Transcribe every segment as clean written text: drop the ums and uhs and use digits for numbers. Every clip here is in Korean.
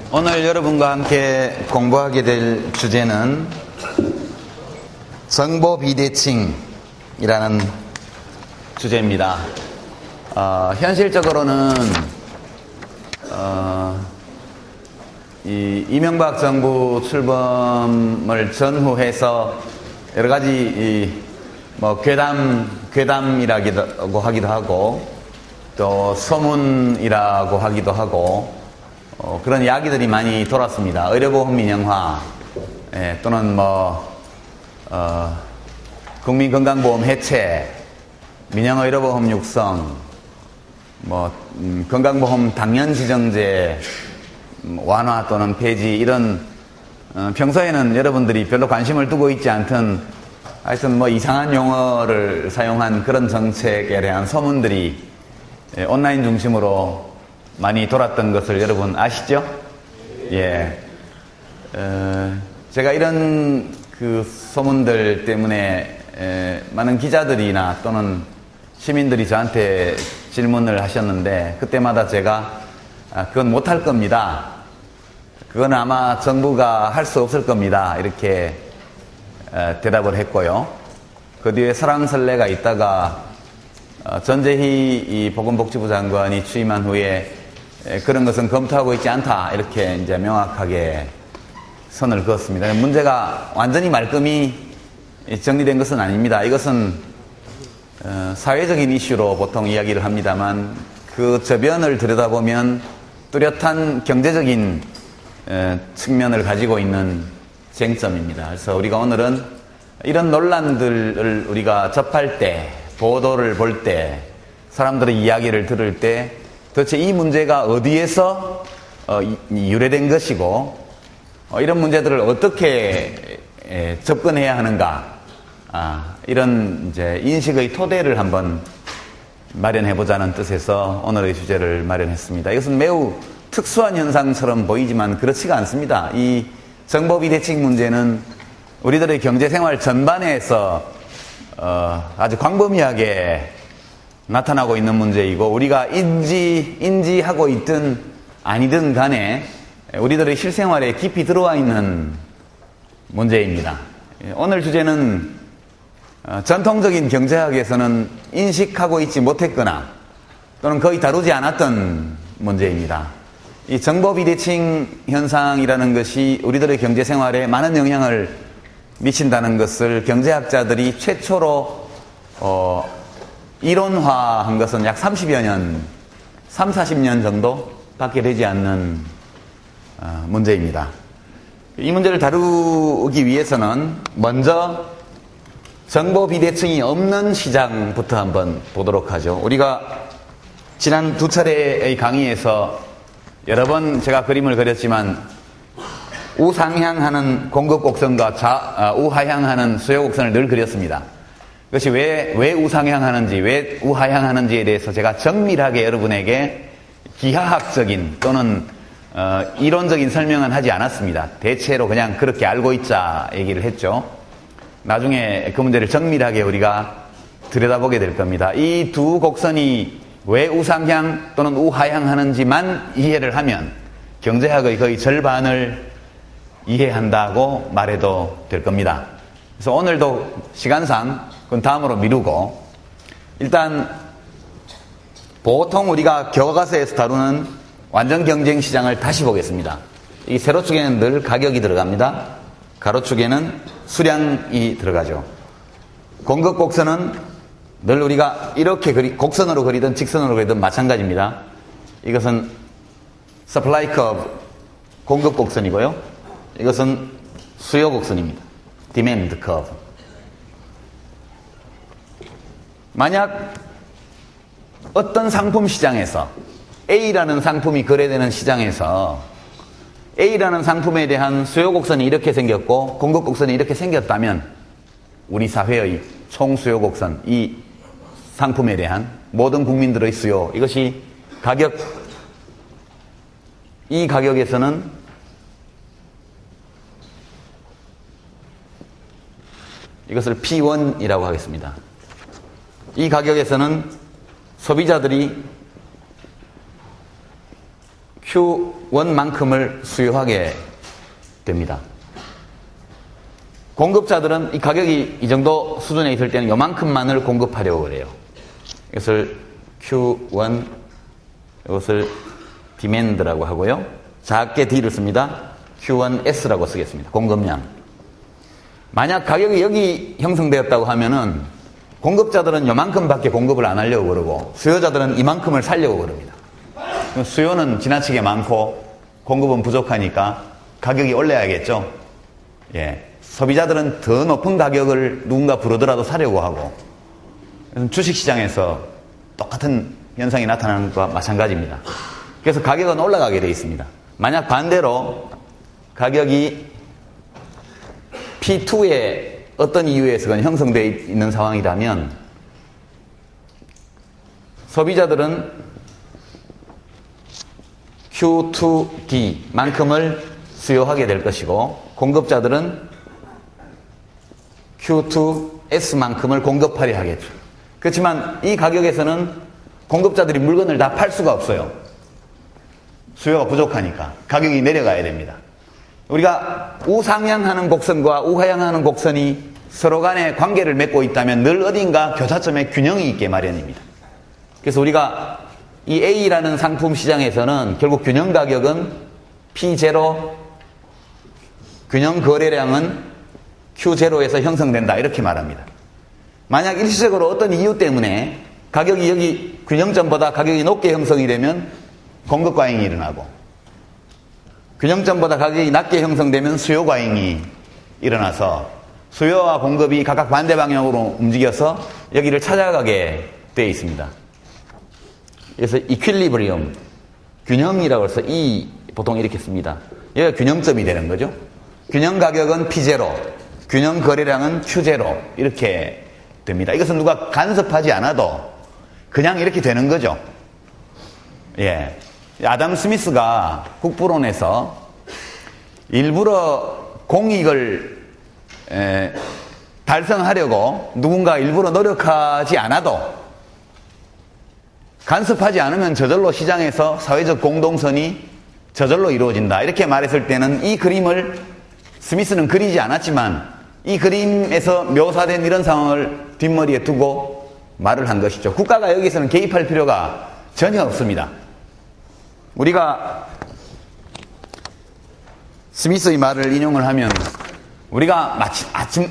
오늘 여러분과 함께 공부하게 될 주제는 정보 비대칭이라는 주제입니다. 현실적으로는 이 이명박 정부 출범을 전후해서 여러 가지 괴담이라고 하기도 하고 또 소문이라고 하기도 하고 그런 이야기들이 많이 돌았습니다. 의료보험 민영화 또는 국민건강보험 해체, 민영의료보험 육성, 건강보험 당연지정제 완화 또는 폐지, 이런 평소에는 여러분들이 별로 관심을 두고 있지 않던 하여튼 이상한 용어를 사용한 그런 정책에 대한 소문들이 온라인 중심으로 많이 돌았던 것을 여러분 아시죠? 예. 제가 이런 그 소문들 때문에 많은 기자들이나 또는 시민들이 저한테 질문을 하셨는데, 그때마다 제가 그건 못할 겁니다. 그건 아마 정부가 할 수 없을 겁니다. 이렇게 대답을 했고요. 그 뒤에 설왕설래가 있다가 전재희 이 보건복지부 장관이 취임한 후에 그런 것은 검토하고 있지 않다, 이렇게 이제 명확하게 선을 그었습니다. 문제가 완전히 말끔히 정리된 것은 아닙니다. 이것은 사회적인 이슈로 보통 이야기를 합니다만, 그 저변을 들여다보면 뚜렷한 경제적인 측면을 가지고 있는 쟁점입니다. 그래서 우리가 오늘은 이런 논란들을 우리가 접할 때, 보도를 볼 때, 사람들의 이야기를 들을 때 도대체 이 문제가 어디에서 유래된 것이고 이런 문제들을 어떻게 접근해야 하는가, 이런 이제 인식의 토대를 한번 마련해보자는 뜻에서 오늘의 주제를 마련했습니다. 이것은 매우 특수한 현상처럼 보이지만 그렇지가 않습니다. 이 정보 비대칭 문제는 우리들의 경제생활 전반에서 아주 광범위하게 나타나고 있는 문제이고, 우리가 인지하고 있든 아니든 간에 우리들의 실생활에 깊이 들어와 있는 문제입니다. 오늘 주제는 전통적인 경제학에서는 인식하고 있지 못했거나 또는 거의 다루지 않았던 문제입니다. 이 정보 비대칭 현상이라는 것이 우리들의 경제생활에 많은 영향을 미친다는 것을 경제학자들이 최초로 이론화한 것은 약 30여 년, 40년 정도 밖에 되지 않는 문제입니다. 이 문제를 다루기 위해서는 먼저 정보 비대칭이 없는 시장부터 한번 보도록 하죠. 우리가 지난 두 차례의 강의에서 여러 번 제가 그림을 그렸지만 우상향하는 공급 곡선과 우하향하는 수요 곡선을 늘 그렸습니다. 그것이 왜 우상향하는지, 왜 우하향하는지에 대해서 제가 정밀하게 여러분에게 기하학적인 또는 이론적인 설명은 하지 않았습니다. 대체로 그냥 그렇게 알고 있자 얘기를 했죠. 나중에 그 문제를 정밀하게 우리가 들여다보게 될 겁니다. 이 두 곡선이 왜 우상향 또는 우하향하는지만 이해를 하면 경제학의 거의 절반을 이해한다고 말해도 될 겁니다. 그래서 오늘도 시간상 그건 다음으로 미루고, 일단 보통 우리가 교과서에서 다루는 완전 경쟁 시장을 다시 보겠습니다. 이 세로축에는 늘 가격이 들어갑니다. 가로축에는 수량이 들어가죠. 공급 곡선은 늘 우리가 이렇게 곡선으로 그리든 직선으로 그리든 마찬가지입니다. 이것은 supply curve, 공급 곡선이고요. 이것은 수요 곡선입니다. demand curve. 만약 어떤 상품 시장에서, A라는 상품이 거래되는 시장에서 A라는 상품에 대한 수요 곡선이 이렇게 생겼고 공급 곡선이 이렇게 생겼다면 우리 사회의 총 수요 곡선, 이 상품에 대한 모든 국민들의 수요, 이것이 이 가격에서는 이것을 P1이라고 하겠습니다. 이 가격에서는 소비자들이 Q1만큼을 수요하게 됩니다. 공급자들은 이 가격이 이 정도 수준에 있을 때는 요만큼만을 공급하려고 그래요. 이것을 Q1, 이것을 demand라고 하고요. 작게 D를 씁니다. Q1S라고 쓰겠습니다. 공급량. 만약 가격이 여기 형성되었다고 하면은 공급자들은 요만큼밖에 공급을 안 하려고 그러고 수요자들은 이만큼을 살려고 그럽니다. 수요는 지나치게 많고 공급은 부족하니까 가격이 올라야겠죠. 예. 소비자들은 더 높은 가격을 누군가 부르더라도 사려고 하고 주식시장에서 똑같은 현상이 나타나는 것과 마찬가지입니다. 그래서 가격은 올라가게 되어 있습니다. 만약 반대로 가격이 P2에 어떤 이유에서건 형성되어 있는 상황이라면 소비자들은 Q2D만큼을 수요하게 될 것이고 공급자들은 Q2S만큼을 공급하려 하겠죠. 그렇지만 이 가격에서는 공급자들이 물건을 다 팔 수가 없어요. 수요가 부족하니까 가격이 내려가야 됩니다. 우리가 우상향하는 곡선과 우하향하는 곡선이 서로 간에 관계를 맺고 있다면 늘 어딘가 교차점에 균형이 있게 마련입니다. 그래서 우리가 이 A라는 상품 시장에서는 결국 균형 가격은 P0, 균형 거래량은 Q0에서 형성된다 이렇게 말합니다. 만약 일시적으로 어떤 이유 때문에 가격이 여기 균형점보다 가격이 높게 형성이 되면 공급 과잉이 일어나고 균형점보다 가격이 낮게 형성되면 수요 과잉이 일어나서 수요와 공급이 각각 반대 방향으로 움직여서 여기를 찾아가게 되어 있습니다. 그래서 이퀄리브리엄, 균형이라고 해서 보통 이렇게 씁니다. 여기가 균형점이 되는 거죠. 균형 가격은 P0, 균형 거래량은 Q0 이렇게 됩니다. 이것은 누가 간섭하지 않아도 그냥 이렇게 되는 거죠. 예. 아담 스미스가 국부론에서 일부러 공익을 달성하려고 누군가 일부러 노력하지 않아도 간섭하지 않으면 저절로 시장에서 사회적 공동선이 저절로 이루어진다. 이렇게 말했을 때는 이 그림을 스미스는 그리지 않았지만 이 그림에서 묘사된 이런 상황을 뒷머리에 두고 말을 한 것이죠. 국가가 여기서는 개입할 필요가 전혀 없습니다. 우리가 스미스의 말을 인용을 하면 우리가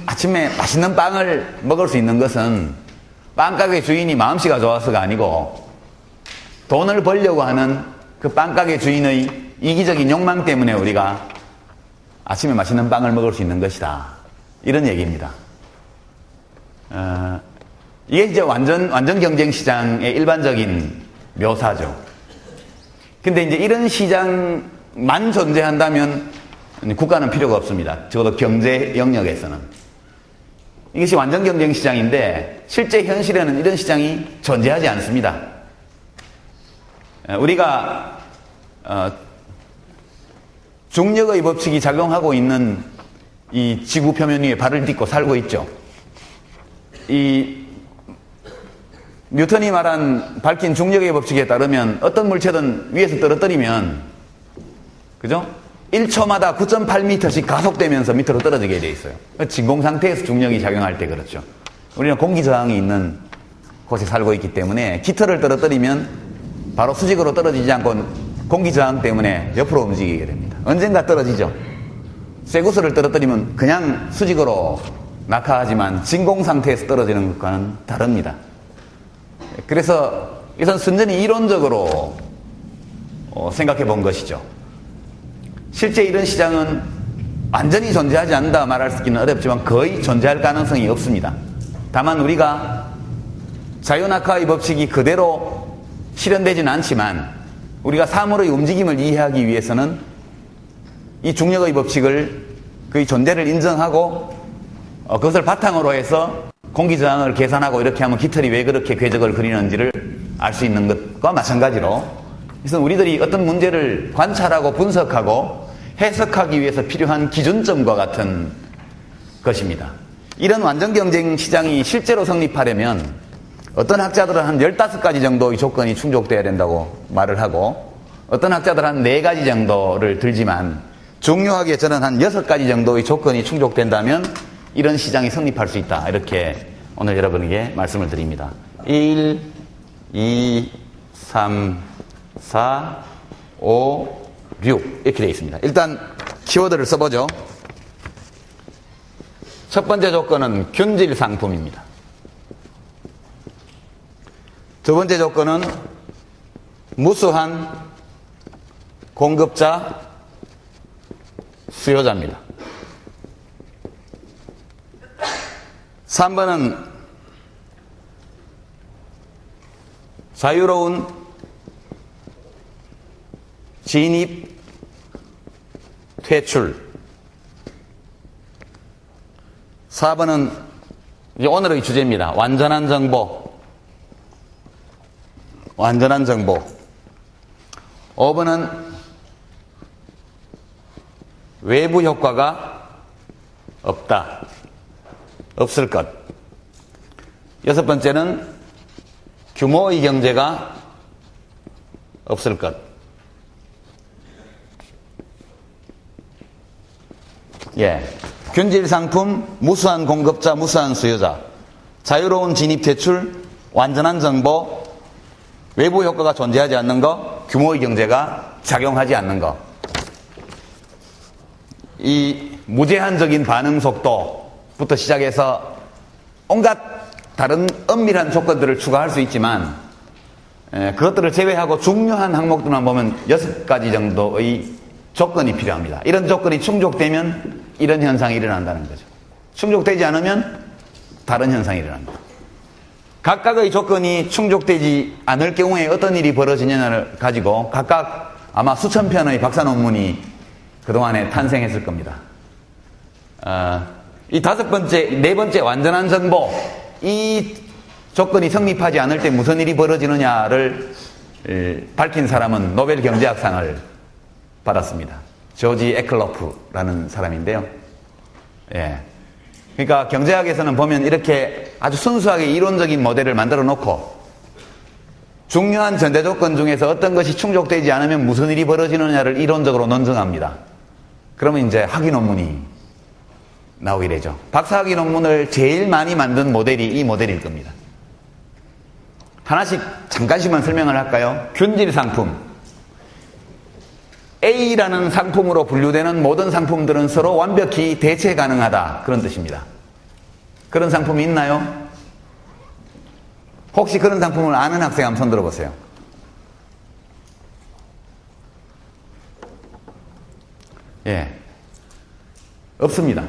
아침에 맛있는 빵을 먹을 수 있는 것은 빵가게 주인이 마음씨가 좋아서가 아니고 돈을 벌려고 하는 그 빵가게 주인의 이기적인 욕망 때문에 우리가 아침에 맛있는 빵을 먹을 수 있는 것이다. 이런 얘기입니다. 이게 이제 완전 경쟁 시장의 일반적인 묘사죠. 근데 이제 이런 시장만 존재한다면 국가는 필요가 없습니다. 적어도 경제 영역에서는. 이것이 완전 경쟁 시장인데 실제 현실에는 이런 시장이 존재하지 않습니다. 우리가 중력의 법칙이 작용하고 있는 이 지구 표면 위에 발을 딛고 살고 있죠. 이 뉴턴이 말한 밝힌 중력의 법칙에 따르면 어떤 물체든 위에서 떨어뜨리면 그죠? 1초마다 9.8m씩 가속되면서 밑으로 떨어지게 돼 있어요. 진공 상태에서 중력이 작용할 때 그렇죠. 우리는 공기 저항이 있는 곳에 살고 있기 때문에 깃털을 떨어뜨리면 바로 수직으로 떨어지지 않고 공기 저항 때문에 옆으로 움직이게 됩니다. 언젠가 떨어지죠. 쇠구슬을 떨어뜨리면 그냥 수직으로 낙하하지만 진공 상태에서 떨어지는 것과는 다릅니다. 그래서 이것은 순전히 이론적으로 생각해 본 것이죠. 실제 이런 시장은 완전히 존재하지 않는다 말할 수 있기는 어렵지만 거의 존재할 가능성이 없습니다. 다만 우리가 자유낙하의 법칙이 그대로 실현되지는 않지만 우리가 사물의 움직임을 이해하기 위해서는 이 중력의 법칙을 그의 존재를 인정하고 그것을 바탕으로 해서 공기저항을 계산하고 이렇게 하면 깃털이 왜 그렇게 궤적을 그리는지를 알 수 있는 것과 마찬가지로 그래서 우리들이 어떤 문제를 관찰하고 분석하고 해석하기 위해서 필요한 기준점과 같은 것입니다. 이런 완전 경쟁 시장이 실제로 성립하려면 어떤 학자들은 한 15가지 정도의 조건이 충족돼야 된다고 말을 하고 어떤 학자들은 한 4가지 정도를 들지만 중요하게 저는 한 6가지 정도의 조건이 충족된다면 이런 시장이 성립할 수 있다. 이렇게 오늘 여러분에게 말씀을 드립니다. 1, 2, 3, 4, 5, 6 이렇게 되어 있습니다. 일단 키워드를 써보죠. 첫 번째 조건은 균질 상품입니다. 두 번째 조건은 무수한 공급자, 수요자입니다. 3번은 자유로운 진입, 퇴출. 4번은 오늘의 주제입니다. 완전한 정보. 완전한 정보. 5번은 외부 효과가 없다. 없을 것. 6번째는 규모의 경제가 없을 것. 예. 균질 상품, 무수한 공급자, 무수한 수요자, 자유로운 진입 퇴출, 완전한 정보, 외부 효과가 존재하지 않는 것, 규모의 경제가 작용하지 않는 것. 이 무제한적인 반응 속도부터 시작해서 온갖 다른 엄밀한 조건들을 추가할 수 있지만 그것들을 제외하고 중요한 항목들만 보면 6가지 정도의 조건이 필요합니다. 이런 조건이 충족되면 이런 현상이 일어난다는 거죠. 충족되지 않으면 다른 현상이 일어납니다. 각각의 조건이 충족되지 않을 경우에 어떤 일이 벌어지냐를 가지고 각각 아마 수천 편의 박사 논문이 그동안에 탄생했을 겁니다. 이 5번째, 4번째 완전한 정보, 이 조건이 성립하지 않을 때 무슨 일이 벌어지느냐를 밝힌 사람은 노벨 경제학상을 받았습니다. 조지 에클로프라는 사람인데요. 예. 그러니까 경제학에서는 보면 이렇게 아주 순수하게 이론적인 모델을 만들어 놓고 중요한 전제 조건 중에서 어떤 것이 충족되지 않으면 무슨 일이 벌어지느냐를 이론적으로 논증합니다. 그러면 이제 학위 논문이 나오게 되죠. 박사학위 논문을 제일 많이 만든 모델이 이 모델일 겁니다. 하나씩 잠깐씩만 설명을 할까요? 균질 상품. A라는 상품으로 분류되는 모든 상품들은 서로 완벽히 대체 가능하다. 그런 뜻입니다. 그런 상품이 있나요? 혹시 그런 상품을 아는 학생 한번 손 들어보세요. 예. 없습니다.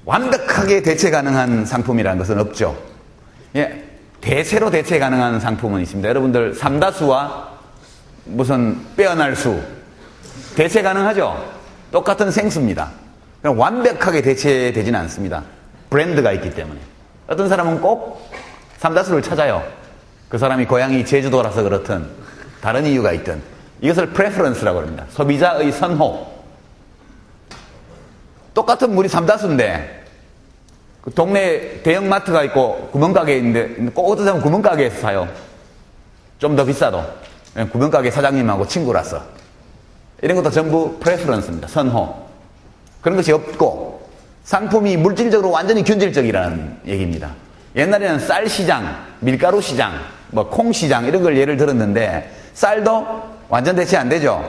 완벽하게 대체 가능한 상품이라는 것은 없죠. 예. 대체로 대체 가능한 상품은 있습니다. 여러분들 삼다수와 무슨 빼어날 수 대체 가능하죠? 똑같은 생수입니다. 그럼 완벽하게 대체되지는 않습니다. 브랜드가 있기 때문에. 어떤 사람은 꼭 삼다수를 찾아요. 그 사람이 고향이 제주도라서 그렇든 다른 이유가 있든 이것을 프레퍼런스라고 합니다. 소비자의 선호. 똑같은 물이 삼다수인데 그 동네에 대형마트가 있고 구멍가게 있는데 꼭 어떤 사람은 구멍가게에서 사요. 좀 더 비싸도. 구멍가게 사장님하고 친구라서. 이런 것도 전부 프레퍼런스입니다. 선호. 그런 것이 없고 상품이 물질적으로 완전히 균질적이라는 얘기입니다. 옛날에는 쌀 시장, 밀가루 시장, 뭐 콩 시장 이런 걸 예를 들었는데 쌀도 완전 대체 안 되죠.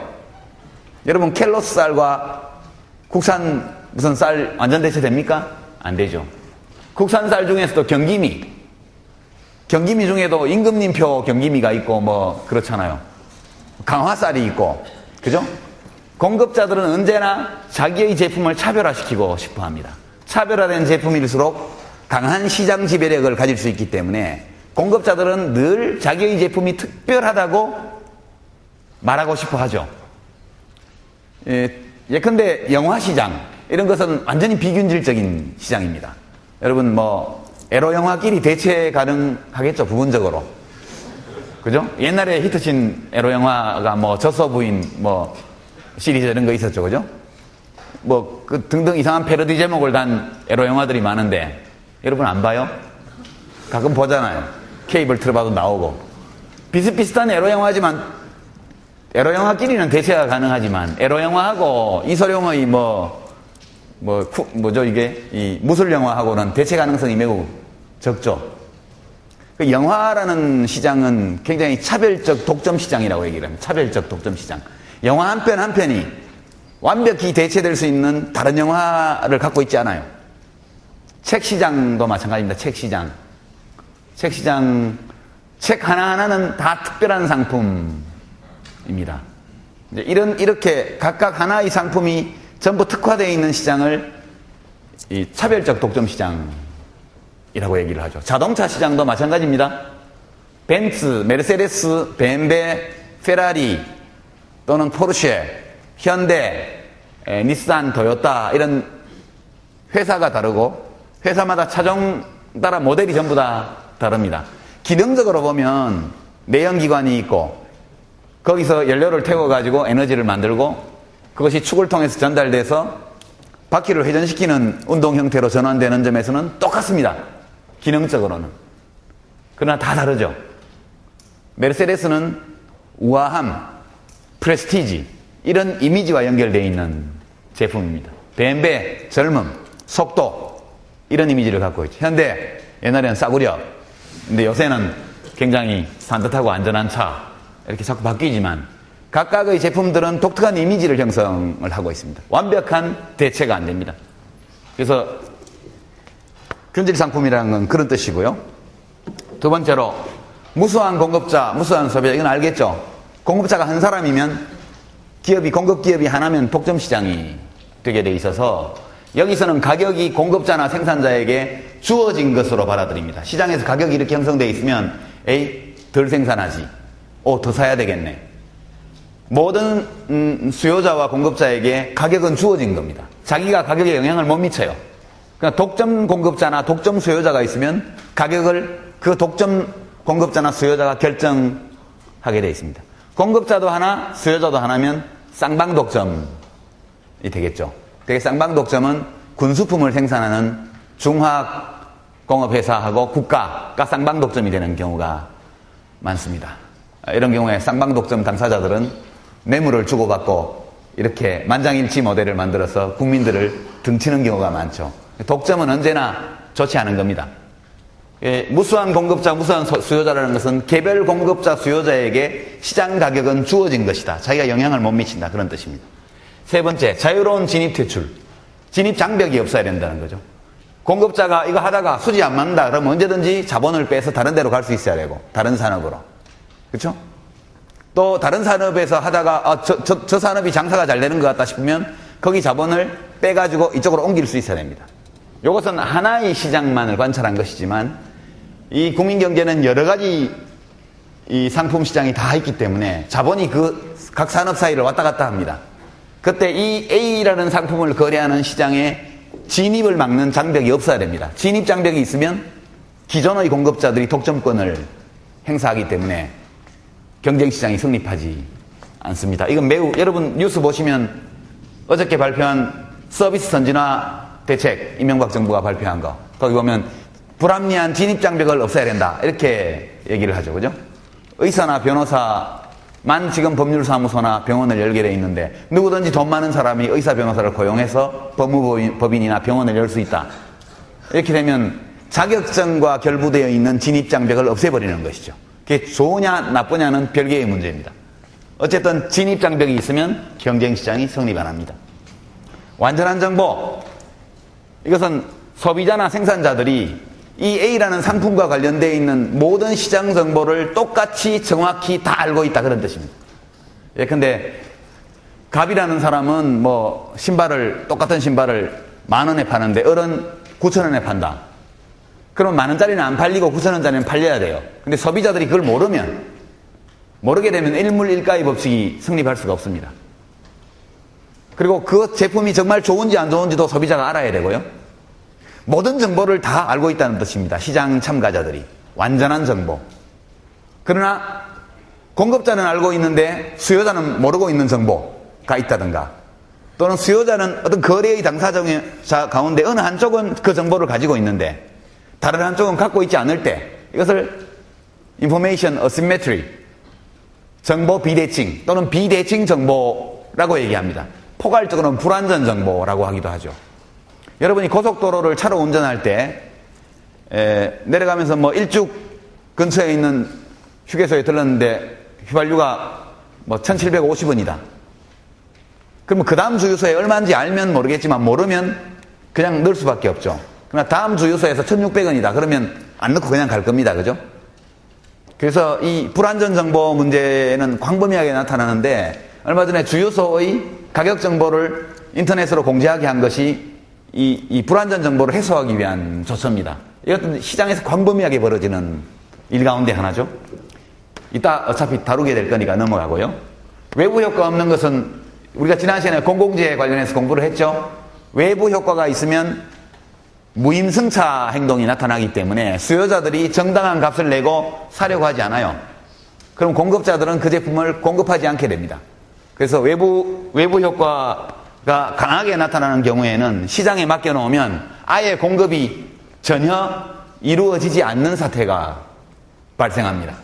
여러분 켈로스 쌀과 국산 무슨 쌀 완전 대체 됩니까? 안 되죠. 국산 쌀 중에서도 경기미 중에도 임금님표 경기미가 있고 뭐 그렇잖아요. 강화쌀이 있고 그죠? 공급자들은 언제나 자기의 제품을 차별화시키고 싶어 합니다. 차별화된 제품일수록 강한 시장 지배력을 가질 수 있기 때문에 공급자들은 늘 자기의 제품이 특별하다고 말하고 싶어 하죠. 예컨대 영화 시장 이런 것은 완전히 비균질적인 시장입니다. 여러분 뭐 에로 영화끼리 대체 가능하겠죠, 부분적으로. 그죠? 옛날에 히트친 에로 영화가 뭐 저서 부인 뭐 시리즈 이런 거 있었죠, 그죠? 뭐 그 등등 이상한 패러디 제목을 단 에로 영화들이 많은데 여러분 안 봐요? 가끔 보잖아요. 케이블 틀어봐도 나오고. 비슷비슷한 에로 영화지만 에로 영화끼리는 대체가 가능하지만 에로 영화하고 이소룡의 이 무술 영화하고는 대체 가능성이 매우 적죠. 그 영화라는 시장은 굉장히 차별적 독점 시장이라고 얘기를 합니다. 차별적 독점 시장. 영화 한 편 한 편이 완벽히 대체될 수 있는 다른 영화를 갖고 있지 않아요. 책 시장도 마찬가지입니다. 책 시장. 책 하나하나는 다 특별한 상품입니다. 이렇게 각각 하나의 상품이 전부 특화되어 있는 시장을 이 차별적 독점 시장이라고 얘기를 하죠. 자동차 시장도 마찬가지입니다. 벤츠, 메르세데스, 벤베, 페라리 또는 포르쉐, 현대, 닛산, 토요타 이런 회사가 다르고 회사마다 차종 따라 모델이 전부 다 다릅니다. 기능적으로 보면 내연기관이 있고 거기서 연료를 태워가지고 에너지를 만들고 그것이 축을 통해서 전달돼서 바퀴를 회전시키는 운동 형태로 전환되는 점에서는 똑같습니다. 기능적으로는. 그러나 다 다르죠. 메르세데스는 우아함, 프레스티지 이런 이미지와 연결되어 있는 제품입니다. 벤베, 젊음, 속도 이런 이미지를 갖고 있죠. 현대, 옛날에는 싸구려 근데 요새는 굉장히 산뜻하고 안전한 차 이렇게 자꾸 바뀌지만 각각의 제품들은 독특한 이미지를 형성을 하고 있습니다. 완벽한 대체가 안 됩니다. 그래서 균질 상품이라는 건 그런 뜻이고요. 두 번째로 무수한 공급자, 무수한 소비자 이건 알겠죠? 공급자가 한 사람이면 공급 기업이 하나면 독점 시장이 되게 돼 있어서 여기서는 가격이 공급자나 생산자에게 주어진 것으로 받아들입니다. 시장에서 가격이 이렇게 형성되어 있으면 덜 생산하지. 더 사야 되겠네. 모든 수요자와 공급자에게 가격은 주어진 겁니다. 자기가 가격에 영향을 못 미쳐요. 그러니까 독점 공급자나 독점 수요자가 있으면 가격을 그 독점 공급자나 수요자가 결정하게 되어 있습니다. 공급자도 하나, 수요자도 하나면 쌍방독점이 되겠죠. 되게 쌍방독점은 군수품을 생산하는 중화공업회사하고 국가가 쌍방독점이 되는 경우가 많습니다. 이런 경우에 쌍방독점 당사자들은 뇌물을 주고받고 이렇게 만장일치 모델을 만들어서 국민들을 등치는 경우가 많죠. 독점은 언제나 좋지 않은 겁니다. 무수한 공급자, 무수한 수요자라는 것은 개별 공급자, 수요자에게 시장 가격은 주어진 것이다. 자기가 영향을 못 미친다. 그런 뜻입니다. 세 번째, 자유로운 진입 퇴출. 진입 장벽이 없어야 된다는 거죠. 공급자가 이거 하다가 수지 안 맞는다. 그러면 언제든지 자본을 빼서 다른 데로 갈 수 있어야 되고, 다른 산업으로. 그렇죠? 또 다른 산업에서 하다가 저 산업이 장사가 잘 되는 것 같다 싶으면 거기 자본을 빼가지고 이쪽으로 옮길 수 있어야 됩니다. 이것은 하나의 시장만을 관찰한 것이지만 이 국민경제는 여러 가지 이 상품 시장이 다 있기 때문에 자본이 그 각 산업 사이를 왔다 갔다 합니다. 그때 이 A라는 상품을 거래하는 시장에 진입을 막는 장벽이 없어야 됩니다. 진입 장벽이 있으면 기존의 공급자들이 독점권을 행사하기 때문에 경쟁시장이 성립하지 않습니다. 이건 매우 여러분 뉴스 보시면 어저께 발표한 서비스 선진화 대책 이명박 정부가 발표한 거 거기 보면 불합리한 진입 장벽을 없애야 된다 이렇게 얘기를 하죠. 그죠? 의사나 변호사만 지금 법률사무소나 병원을 열게 돼 있는데 누구든지 돈 많은 사람이 의사 변호사를 고용해서 법무법인이나 병원을 열 수 있다. 이렇게 되면 자격증과 결부되어 있는 진입 장벽을 없애버리는 것이죠. 그게 좋으냐 나쁘냐는 별개의 문제입니다. 어쨌든 진입 장벽이 있으면 경쟁시장이 성립 안 합니다. 완전한 정보, 이것은 소비자나 생산자들이 이 A라는 상품과 관련되어 있는 모든 시장 정보를 똑같이 정확히 다 알고 있다 그런 뜻입니다. 예컨대 갑이라는 사람은 똑같은 신발을 10,000원에 파는데 을은 9,000원에 판다. 그럼 10,000원짜리는 안 팔리고 9,000원짜리는 팔려야 돼요. 근데 소비자들이 그걸 모르게 되면 일물일가의 법칙이 성립할 수가 없습니다. 그리고 그 제품이 정말 좋은지 안 좋은지도 소비자가 알아야 되고요. 모든 정보를 다 알고 있다는 뜻입니다. 시장 참가자들이. 완전한 정보. 그러나 공급자는 알고 있는데 수요자는 모르고 있는 정보가 있다든가 또는 수요자는 어떤 거래의 당사자 가운데 어느 한쪽은 그 정보를 가지고 있는데 다른 한쪽은 갖고 있지 않을 때 이것을 information asymmetry, 정보 비대칭 또는 비대칭 정보라고 얘기합니다. 포괄적으로는 불완전 정보라고 하기도 하죠. 여러분이 고속도로를 차로 운전할 때 내려가면서 뭐 일죽 근처에 있는 휴게소에 들렀는데 휘발유가 뭐 1750원이다. 그러면 그 다음 주유소에 얼마인지 알면 모르겠지만 모르면 그냥 넣을 수밖에 없죠. 그러나 다음 주유소에서 1600원이다. 그러면 안 넣고 그냥 갈 겁니다. 그죠? 그래서 이 불완전 정보 문제는 광범위하게 나타나는데 얼마 전에 주유소의 가격 정보를 인터넷으로 공지하게 한 것이 이 불완전 정보를 해소하기 위한 조처입니다. 이것도 시장에서 광범위하게 벌어지는 일 가운데 하나죠. 이따 어차피 다루게 될 거니까 넘어가고요. 외부 효과 없는 것은 우리가 지난 시간에 공공재 관련해서 공부를 했죠. 외부 효과가 있으면 무임승차 행동이 나타나기 때문에 수요자들이 정당한 값을 내고 사려고 하지 않아요. 그럼 공급자들은 그 제품을 공급하지 않게 됩니다. 그래서 외부 효과가 강하게 나타나는 경우에는 시장에 맡겨놓으면 아예 공급이 전혀 이루어지지 않는 사태가 발생합니다.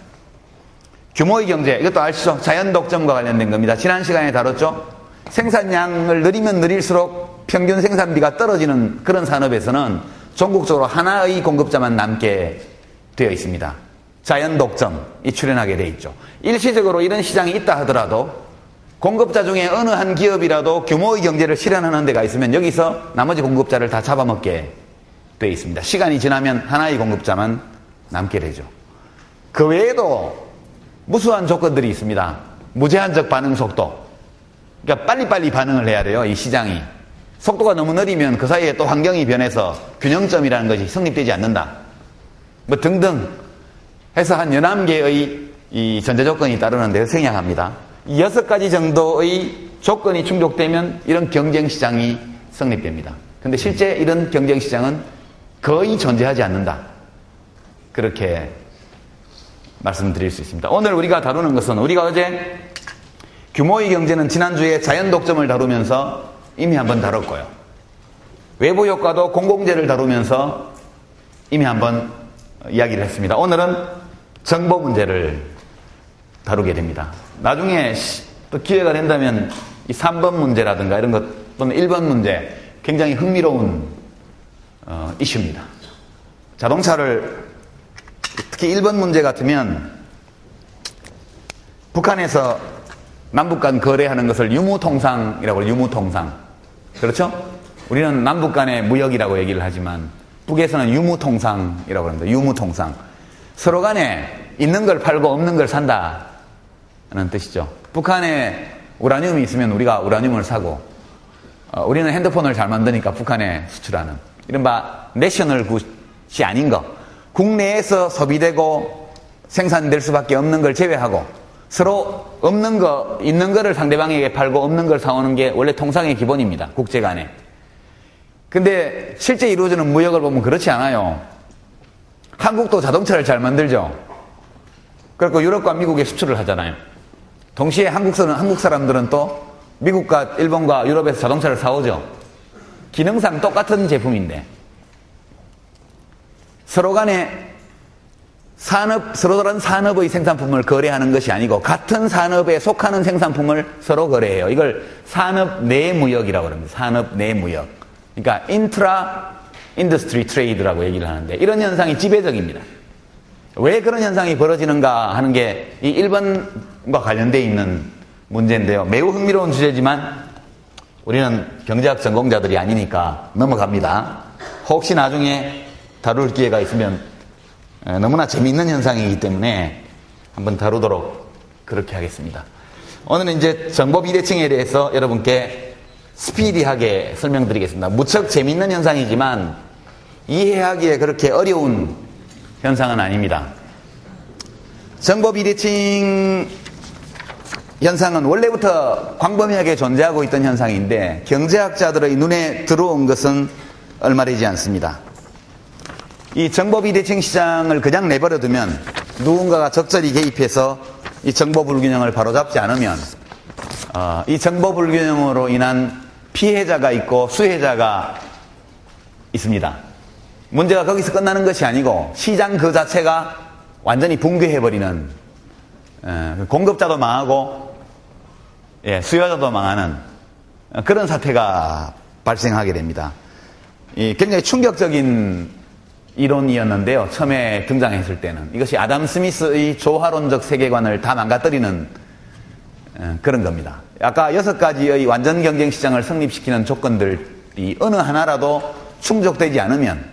규모의 경제, 이것도 아시죠? 자연 독점과 관련된 겁니다. 지난 시간에 다뤘죠? 생산량을 늘리면 늘릴수록 평균 생산비가 떨어지는 그런 산업에서는 전국적으로 하나의 공급자만 남게 되어 있습니다. 자연 독점이 출현하게 되어 있죠. 일시적으로 이런 시장이 있다 하더라도 공급자 중에 어느 한 기업이라도 규모의 경제를 실현하는 데가 있으면 여기서 나머지 공급자를 다 잡아먹게 되어 있습니다. 시간이 지나면 하나의 공급자만 남게 되죠. 그 외에도 무수한 조건들이 있습니다. 무제한적 반응 속도. 그러니까 빨리빨리 반응을 해야 돼요. 이 시장이. 속도가 너무 느리면 그 사이에 또 환경이 변해서 균형점이라는 것이 성립되지 않는다. 뭐 등등 해서 한 11개의 이 전제 조건이 따르는데 생략합니다. 이 6가지 정도의 조건이 충족되면 이런 경쟁시장이 성립됩니다. 근데 실제 이런 경쟁시장은 거의 존재하지 않는다. 그렇게 말씀드릴 수 있습니다. 오늘 우리가 다루는 것은 우리가 어제 규모의 경제는 지난주에 자연 독점을 다루면서 이미 한번 다뤘고요. 외부 효과도 공공재를 다루면서 이미 한번 이야기를 했습니다. 오늘은 정보 문제를 다루게 됩니다. 나중에 또 기회가 된다면 이 3번 문제라든가 이런 것 또는 1번 문제 굉장히 흥미로운 이슈입니다. 자동차를 특히 1번 문제 같으면 북한에서 남북 간 거래하는 것을 유무통상이라고 해요. 유무통상. 그렇죠? 우리는 남북 간의 무역이라고 얘기를 하지만 북에서는 유무통상이라고 합니다. 유무통상. 서로 간에 있는 걸 팔고 없는 걸 산다는 뜻이죠. 북한에 우라늄이 있으면 우리가 우라늄을 사고 우리는 핸드폰을 잘 만드니까 북한에 수출하는 이른바 내셔널 굿이 아닌 거. 국내에서 소비되고 생산될 수밖에 없는 걸 제외하고 서로 없는 거, 있는 거를 상대방에게 팔고 없는 걸 사오는 게 원래 통상의 기본입니다. 국제 간에. 근데 실제 이루어지는 무역을 보면 그렇지 않아요. 한국도 자동차를 잘 만들죠. 그리고 유럽과 미국에 수출을 하잖아요. 동시에 한국 사람들은 또 미국과 일본과 유럽에서 자동차를 사오죠. 기능상 똑같은 제품인데 서로 간에 서로 다른 산업의 생산품을 거래하는 것이 아니고 같은 산업에 속하는 생산품을 서로 거래해요. 이걸 산업 내 무역이라고 합니다. 산업 내 무역. 그러니까 인트라 인더스트리 트레이드라고 얘기를 하는데 이런 현상이 지배적입니다. 왜 그런 현상이 벌어지는가 하는 게 이 1번과 관련되어 있는 문제인데요. 매우 흥미로운 주제지만 우리는 경제학 전공자들이 아니니까 넘어갑니다. 혹시 나중에 다룰 기회가 있으면 너무나 재미있는 현상이기 때문에 한번 다루도록 그렇게 하겠습니다. 오늘은 이제 정보 비대칭에 대해서 여러분께 스피디하게 설명드리겠습니다. 무척 재미있는 현상이지만 이해하기에 그렇게 어려운 현상은 아닙니다. 정보 비대칭 현상은 원래부터 광범위하게 존재하고 있던 현상인데 경제학자들의 눈에 들어온 것은 얼마 되지 않습니다. 이 정보 비대칭 시장을 그냥 내버려 두면 누군가가 적절히 개입해서 이 정보 불균형을 바로잡지 않으면 이 정보 불균형으로 인한 피해자가 있고 수혜자가 있습니다. 문제가 거기서 끝나는 것이 아니고 시장 그 자체가 완전히 붕괴해버리는 공급자도 망하고 수요자도 망하는 그런 사태가 발생하게 됩니다. 굉장히 충격적인 이론이었는데요. 처음에 등장했을 때는 이것이 아담 스미스의 조화론적 세계관을 다 망가뜨리는 그런 겁니다. 아까 6가지의 완전 경쟁 시장을 성립시키는 조건들이 어느 하나라도 충족되지 않으면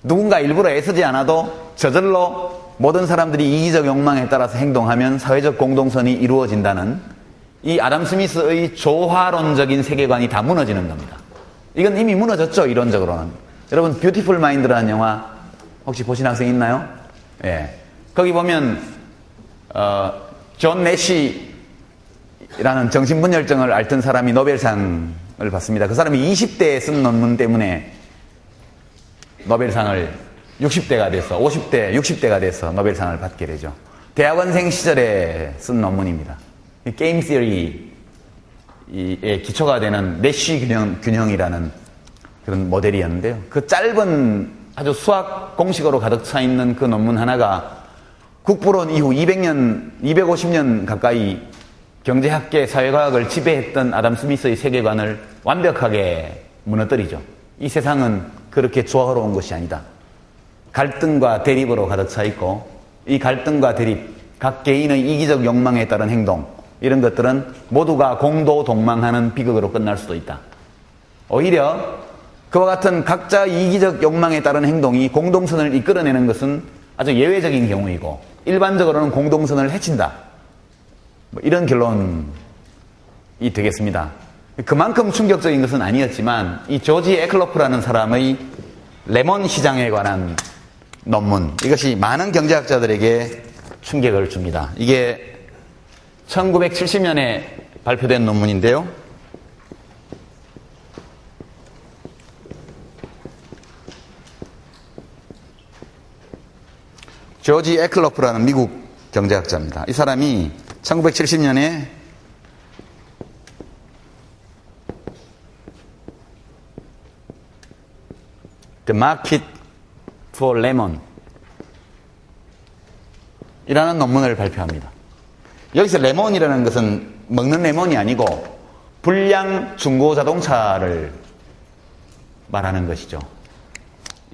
누군가 일부러 애쓰지 않아도 저절로 모든 사람들이 이기적 욕망에 따라서 행동하면 사회적 공동선이 이루어진다는 이 아담 스미스의 조화론적인 세계관이 다 무너지는 겁니다. 이건 이미 무너졌죠, 이론적으로는. 여러분, 뷰티풀 마인드라는 영화 혹시 보신 학생 있나요? 예. 거기 보면 존 내시라는 정신분열증을 앓던 사람이 노벨상을 받습니다. 그 사람이 20대에 쓴 논문 때문에 노벨상을 60대가 돼서 50대, 60대가 돼서 노벨상을 받게 되죠. 대학원생 시절에 쓴 논문입니다. 게임 시어리의 기초가 되는 내쉬 균형이라는 그런 모델이었는데요. 그 짧은 아주 수학 공식으로 가득 차 있는 그 논문 하나가 국부론 이후 250년 가까이 경제학계 사회과학을 지배했던 아담 스미스의 세계관을 완벽하게 무너뜨리죠. 이 세상은 그렇게 조화로운 것이 아니다. 갈등과 대립으로 가득 차 있고 이 갈등과 대립, 각 개인의 이기적 욕망에 따른 행동, 이런 것들은 모두가 공도 동망하는 비극으로 끝날 수도 있다. 오히려 그와 같은 각자 이기적 욕망에 따른 행동이 공동선을 이끌어내는 것은 아주 예외적인 경우이고 일반적으로는 공동선을 해친다. 이런 결론이 되겠습니다. 그만큼 충격적인 것은 아니었지만 이 조지 에클로프라는 사람의 레몬 시장에 관한 논문, 이것이 많은 경제학자들에게 충격을 줍니다. 이게 1970년에 발표된 논문인데요. 조지 에클로프라는 미국 경제학자입니다. 이 사람이 1970년에 The Market for Lemon 이라는 논문을 발표합니다. 여기서 레몬이라는 것은 먹는 레몬이 아니고 불량 중고 자동차를 말하는 것이죠.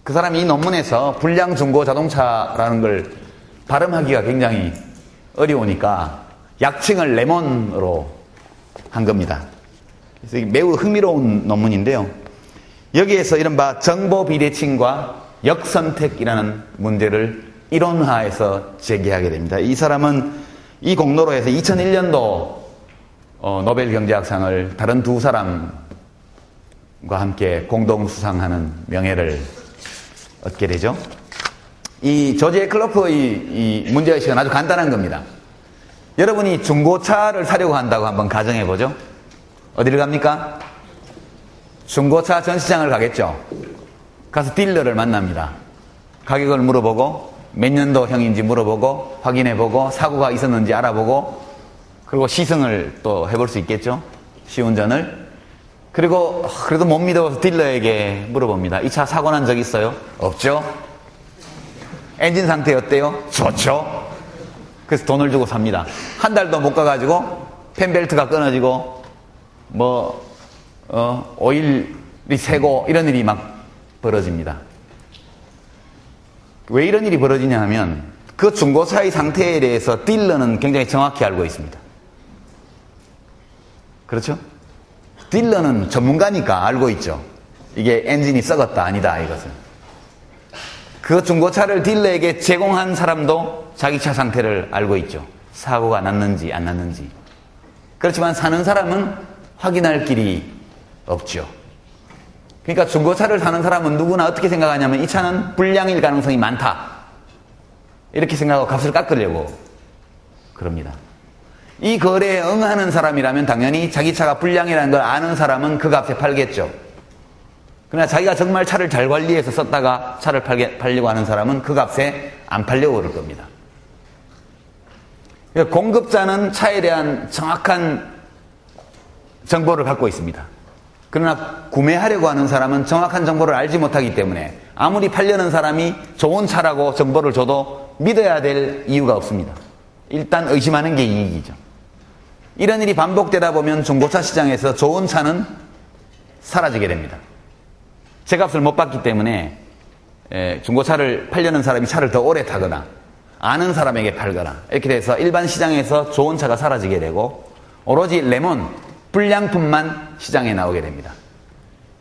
그 사람이 이 논문에서 불량 중고 자동차라는 걸 발음하기가 굉장히 어려우니까 약칭을 레몬으로 한 겁니다. 그래서 매우 흥미로운 논문인데요. 여기에서 이른바 정보 비대칭과 역선택이라는 문제를 이론화해서 제기하게 됩니다. 이 사람은 이 공로로 해서 2001년도 노벨 경제학상을 다른 두 사람과 함께 공동 수상하는 명예를 얻게 되죠. 이 조지 에클로프의 이 문제의식은 아주 간단한 겁니다. 여러분이 중고차를 사려고 한다고 한번 가정해 보죠. 어디를 갑니까? 중고차 전시장을 가겠죠. 가서 딜러를 만납니다. 가격을 물어보고 몇 년도형인지 물어보고 확인해보고 사고가 있었는지 알아보고 그리고 시승을 또 해볼 수 있겠죠. 시운전을. 그리고 그래도 못 믿어서 딜러에게 물어봅니다. 이 차 사고 난 적 있어요? 없죠. 엔진 상태 어때요? 좋죠. 그래서 돈을 주고 삽니다. 한 달도 못 가가지고 펜벨트가 끊어지고 오일이 새고 이런 일이 막 벌어집니다. 왜 이런 일이 벌어지냐 하면 그 중고차의 상태에 대해서 딜러는 굉장히 정확히 알고 있습니다. 그렇죠? 딜러는 전문가니까 알고 있죠. 이게 엔진이 썩었다 아니다 이것은. 그 중고차를 딜러에게 제공한 사람도 자기 차 상태를 알고 있죠. 사고가 났는지 안 났는지. 그렇지만 사는 사람은 확인할 길이 없죠. 그러니까 중고차를 사는 사람은 누구나 어떻게 생각하냐면 이 차는 불량일 가능성이 많다. 이렇게 생각하고 값을 깎으려고 그럽니다. 이 거래에 응하는 사람이라면 당연히 자기 차가 불량이라는 걸 아는 사람은 그 값에 팔겠죠. 그러나 자기가 정말 차를 잘 관리해서 썼다가 차를 팔려고 하는 사람은 그 값에 안 팔려고 그럴 겁니다. 그러니까 공급자는 차에 대한 정확한 정보를 갖고 있습니다. 그러나 구매하려고 하는 사람은 정확한 정보를 알지 못하기 때문에 아무리 팔려는 사람이 좋은 차라고 정보를 줘도 믿어야 될 이유가 없습니다. 일단 의심하는 게 이익이죠. 이런 일이 반복되다 보면 중고차 시장에서 좋은 차는 사라지게 됩니다. 제값을 못 받기 때문에 중고차를 팔려는 사람이 차를 더 오래 타거나 아는 사람에게 팔거나 이렇게 돼서 일반 시장에서 좋은 차가 사라지게 되고 오로지 레몬, 불량품만 시장에 나오게 됩니다.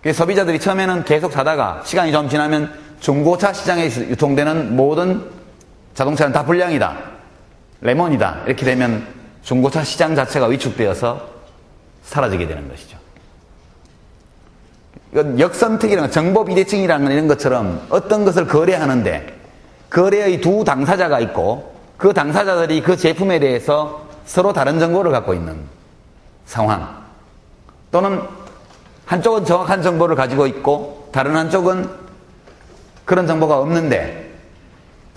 그래서 소비자들이 처음에는 계속 사다가 시간이 좀 지나면 중고차 시장에 유통되는 모든 자동차는 다 불량이다, 레몬이다 이렇게 되면 중고차 시장 자체가 위축되어서 사라지게 되는 것이죠. 이건 역선택이라는 정보 비대칭이라는 이런 것처럼 어떤 것을 거래하는데 거래의 두 당사자가 있고 그 당사자들이 그 제품에 대해서 서로 다른 정보를 갖고 있는 상황, 또는 한쪽은 정확한 정보를 가지고 있고 다른 한쪽은 그런 정보가 없는데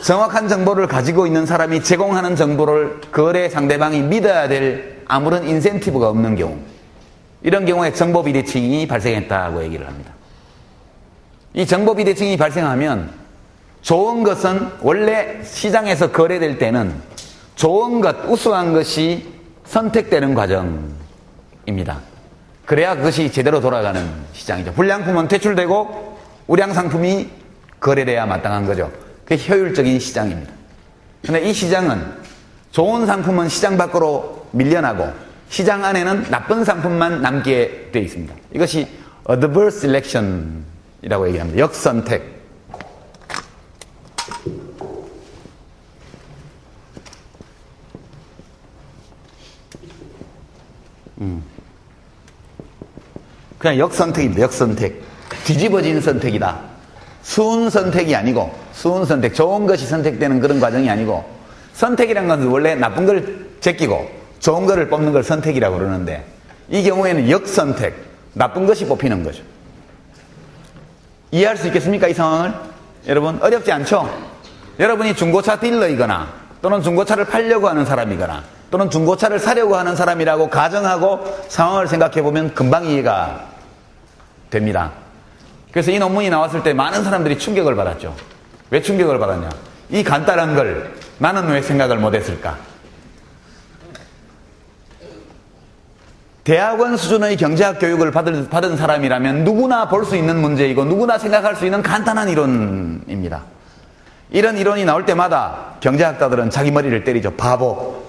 정확한 정보를 가지고 있는 사람이 제공하는 정보를 거래 상대방이 믿어야 될 아무런 인센티브가 없는 경우, 이런 경우에 정보 비대칭이 발생했다고 얘기를 합니다. 이 정보 비대칭이 발생하면 좋은 것은 원래 시장에서 거래될 때는 좋은 것, 우수한 것이 선택되는 과정입니다. 그래야 그것이 제대로 돌아가는 시장이죠. 불량품은 퇴출되고 우량 상품이 거래돼야 마땅한 거죠. 그게 효율적인 시장입니다. 그런데 이 시장은 좋은 상품은 시장 밖으로 밀려나고 시장 안에는 나쁜 상품만 남게 되어 있습니다. 이것이 adverse selection이라고 얘기합니다. 역선택. 그냥 역선택입니다. 역선택. 뒤집어진 선택이다. 수은 선택이 아니고, 수은 선택, 좋은 것이 선택되는 그런 과정이 아니고, 선택이란 것은 원래 나쁜 걸 제끼고 좋은 거를 뽑는 걸 선택이라고 그러는데, 이 경우에는 역선택, 나쁜 것이 뽑히는 거죠. 이해할 수 있겠습니까? 이 상황을? 여러분, 어렵지 않죠? 여러분이 중고차 딜러이거나 또는 중고차를 팔려고 하는 사람이거나 또는 중고차를 사려고 하는 사람이라고 가정하고 상황을 생각해 보면 금방 이해가 됩니다. 그래서 이 논문이 나왔을 때 많은 사람들이 충격을 받았죠. 왜 충격을 받았냐? 이 간단한 걸 나는 왜 생각을 못했을까? 대학원 수준의 경제학 교육을 받은 사람이라면 누구나 볼 수 있는 문제이고 누구나 생각할 수 있는 간단한 이론입니다. 이런 이론이 나올 때마다 경제학자들은 자기 머리를 때리죠. 바보.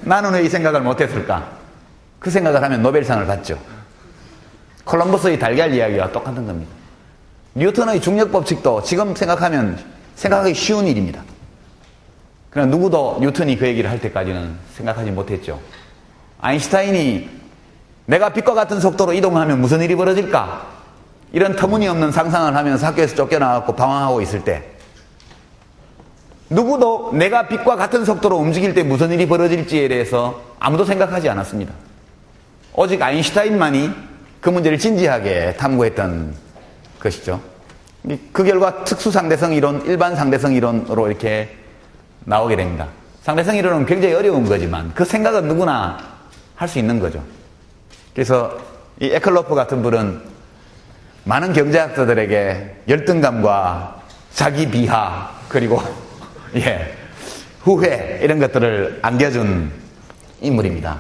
나는 왜 이 생각을 못했을까? 그 생각을 하면 노벨상을 받죠. 콜럼버스의 달걀 이야기와 똑같은 겁니다. 뉴턴의 중력법칙도 지금 생각하면 생각하기 쉬운 일입니다. 그러나 누구도 뉴턴이 그 얘기를 할 때까지는 생각하지 못했죠. 아인슈타인이 내가 빛과 같은 속도로 이동하면 무슨 일이 벌어질까? 이런 터무니없는 상상을 하면서 학교에서 쫓겨나갖고 방황하고 있을 때 누구도 내가 빛과 같은 속도로 움직일 때 무슨 일이 벌어질지에 대해서 아무도 생각하지 않았습니다. 오직 아인슈타인만이 그 문제를 진지하게 탐구했던 것이죠. 그 결과 특수상대성 이론, 일반 상대성 이론으로 이렇게 나오게 됩니다. 상대성 이론은 굉장히 어려운 거지만 그 생각은 누구나 할 수 있는 거죠. 그래서 이 에클로프 같은 분은 많은 경제학자들에게 열등감과 자기 비하 그리고 후회 이런 것들을 안겨준 인물입니다.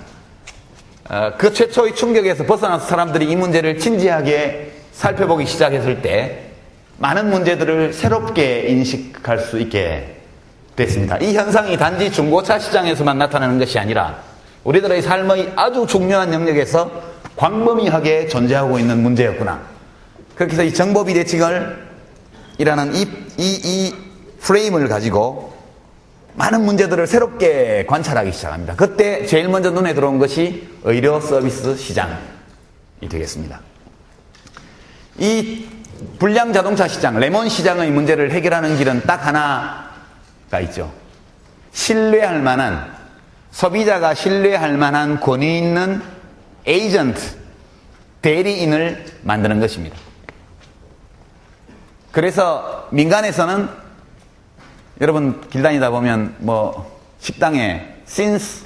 그 최초의 충격에서 벗어나서 사람들이 이 문제를 진지하게 살펴보기 시작했을 때 많은 문제들을 새롭게 인식할 수 있게 됐습니다. 이 현상이 단지 중고차 시장에서만 나타나는 것이 아니라 우리들의 삶의 아주 중요한 영역에서 광범위하게 존재하고 있는 문제였구나. 그렇게 해서 이 정보 비대칭을 이라는 이 프레임을 가지고 많은 문제들을 새롭게 관찰하기 시작합니다. 그때 제일 먼저 눈에 들어온 것이 의료 서비스 시장이 되겠습니다. 이 불량 자동차 시장, 레몬 시장의 문제를 해결하는 길은 딱 하나가 있죠. 신뢰할 만한, 소비자가 신뢰할 만한 권위 있는 에이전트, 대리인을 만드는 것입니다. 그래서 민간에서는 여러분 길 다니다 보면 식당에 since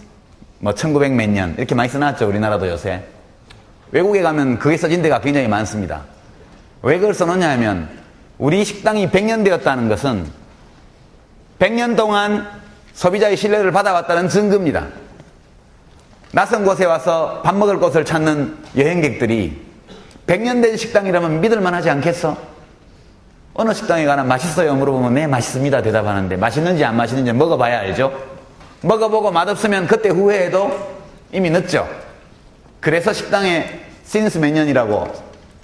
1900 몇 년 이렇게 많이 써놨죠. 우리나라도 요새. 외국에 가면 그게 써진 데가 굉장히 많습니다. 왜 그걸 써놓냐 하면 우리 식당이 100년 되었다는 것은 100년 동안 소비자의 신뢰를 받아왔다는 증거입니다. 낯선 곳에 와서 밥 먹을 곳을 찾는 여행객들이 100년 된 식당이라면 믿을만 하지 않겠어? 어느 식당에 가나 맛있어요? 물어보면 네, 맛있습니다. 대답하는데 맛있는지 안 맛있는지 먹어봐야 알죠? 먹어보고 맛없으면 그때 후회해도 이미 늦죠? 그래서 식당에 since 몇 년이라고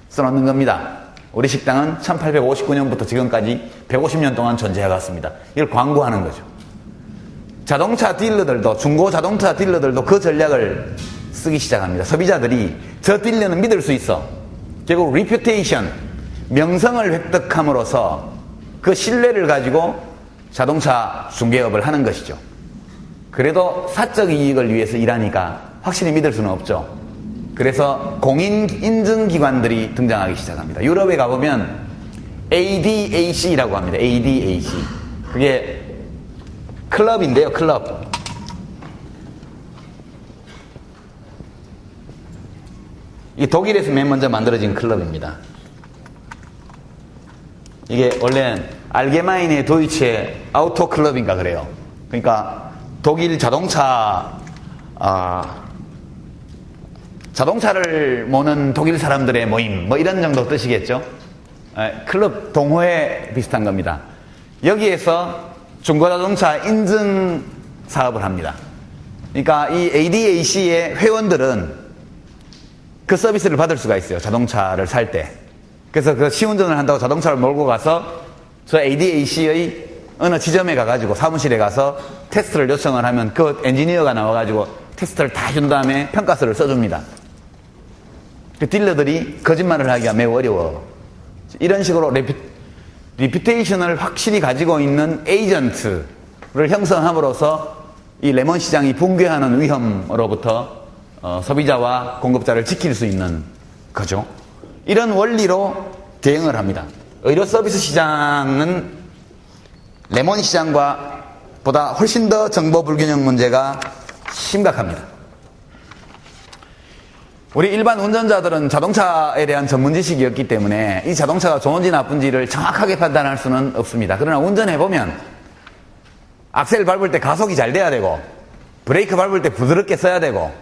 써놓는 겁니다. 우리 식당은 1859년부터 지금까지 150년 동안 존재해왔습니다. 이걸 광고하는 거죠. 자동차 딜러들도, 중고 자동차 딜러들도 그 전략을 쓰기 시작합니다. 소비자들이 저 딜러는 믿을 수 있어. 결국 reputation, 명성을 획득함으로써 그 신뢰를 가지고 자동차 중개업을 하는 것이죠. 그래도 사적 이익을 위해서 일하니까 확실히 믿을 수는 없죠. 그래서 공인 인증기관들이 등장하기 시작합니다. 유럽에 가보면 ADAC라고 합니다. ADAC. 그게 클럽인데요, 클럽. 이 독일에서 맨 먼저 만들어진 클럽입니다. 이게 원래는 알게마인의 도이체 아우토 클럽인가 그래요. 그러니까 독일 자동차를 모는 독일 사람들의 모임, 뭐 이런 정도 뜻이겠죠. 클럽 동호회 비슷한 겁니다. 여기에서 중고자동차 인증 사업을 합니다. 그러니까 이 ADAC의 회원들은 그 서비스를 받을 수가 있어요. 자동차를 살 때. 그래서 그 시운전을 한다고 자동차를 몰고 가서 저 ADAC의 어느 지점에 가가지고 사무실에 가서 테스트를 요청을 하면 그 엔지니어가 나와가지고 테스트를 다 해준 다음에 평가서를 써줍니다. 그 딜러들이 거짓말을 하기가 매우 어려워. 이런 식으로 리퓨테이션을 확실히 가지고 있는 에이전트를 형성함으로써 이 레몬 시장이 붕괴하는 위험으로부터 소비자와 공급자를 지킬 수 있는 거죠. 이런 원리로 대응을 합니다. 의료 서비스 시장은 레몬 시장과 보다 훨씬 더 정보 불균형 문제가 심각합니다. 우리 일반 운전자들은 자동차에 대한 전문 지식이 없기 때문에 이 자동차가 좋은지 나쁜지를 정확하게 판단할 수는 없습니다. 그러나 운전해보면 악셀 밟을 때 가속이 잘 돼야 되고 브레이크 밟을 때 부드럽게 써야 되고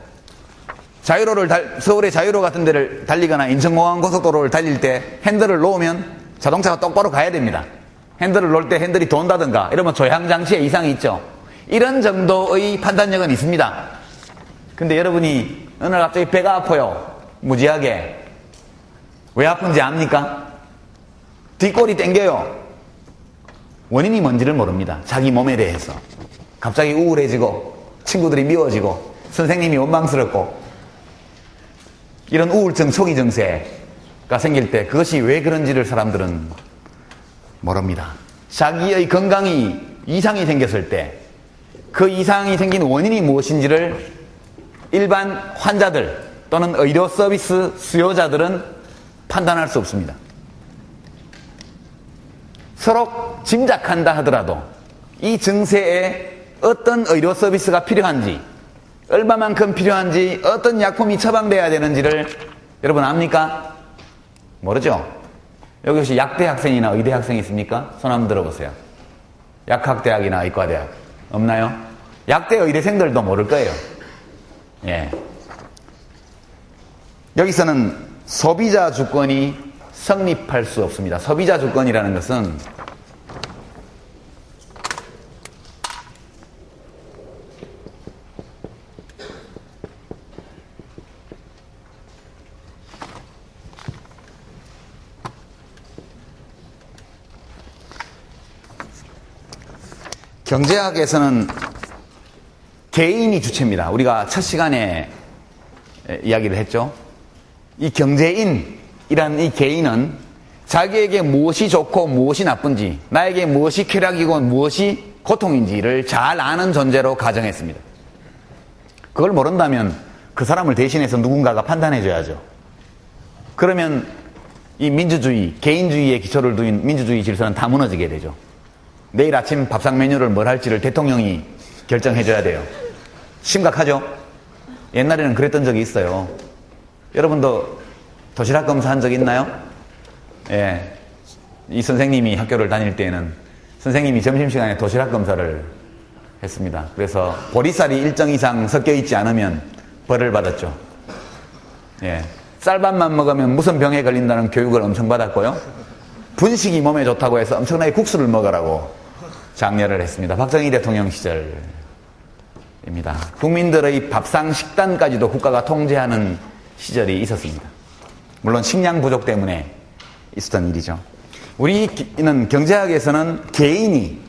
서울의 자유로 같은 데를 달리거나 인천공항 고속도로를 달릴 때 핸들을 놓으면 자동차가 똑바로 가야 됩니다. 핸들을 놓을 때 핸들이 돈다든가 이러면 조향장치에 이상이 있죠. 이런 정도의 판단력은 있습니다. 근데 여러분이 어느 날 갑자기 배가 아파요. 무지하게. 왜 아픈지 압니까? 뒷골이 땡겨요. 원인이 뭔지를 모릅니다. 자기 몸에 대해서. 갑자기 우울해지고 친구들이 미워지고 선생님이 원망스럽고 이런 우울증 초기 증세가 생길 때 그것이 왜 그런지를 사람들은 모릅니다. 자기의 건강이 이상이 생겼을 때 그 이상이 생긴 원인이 무엇인지를 일반 환자들 또는 의료 서비스 수요자들은 판단할 수 없습니다. 서로 짐작한다 하더라도 이 증세에 어떤 의료 서비스가 필요한지, 얼마만큼 필요한지, 어떤 약품이 처방돼야 되는지를 여러분 압니까? 모르죠? 여기 혹시 약대 학생이나 의대 학생이 있습니까? 손 한번 들어보세요. 약학대학이나 의과대학 없나요? 약대 의대생들도 모를 거예요. 예. 여기서는 소비자 주권이 성립할 수 없습니다. 소비자 주권이라는 것은 경제학에서는 개인이 주체입니다. 우리가 첫 시간에 이야기를 했죠. 이 경제인이란 이 개인은 자기에게 무엇이 좋고 무엇이 나쁜지, 나에게 무엇이 쾌락이고 무엇이 고통인지를 잘 아는 존재로 가정했습니다. 그걸 모른다면 그 사람을 대신해서 누군가가 판단해줘야죠. 그러면 이 민주주의, 개인주의에 기초를 두인 민주주의 질서는 다 무너지게 되죠. 내일 아침 밥상 메뉴를 뭘 할지를 대통령이 결정해줘야 돼요. 심각하죠? 옛날에는 그랬던 적이 있어요. 여러분도 도시락 검사한 적 있나요? 예. 이 선생님이 학교를 다닐 때에는 선생님이 점심시간에 도시락 검사를 했습니다. 그래서 보리쌀이 일정 이상 섞여 있지 않으면 벌을 받았죠. 예. 쌀밥만 먹으면 무슨 병에 걸린다는 교육을 엄청 받았고요. 분식이 몸에 좋다고 해서 엄청나게 국수를 먹으라고 장려를 했습니다. 박정희 대통령 시절입니다. 국민들의 밥상 식단까지도 국가가 통제하는 시절이 있었습니다. 물론 식량 부족 때문에 있었던 일이죠. 우리는 경제학에서는 개인이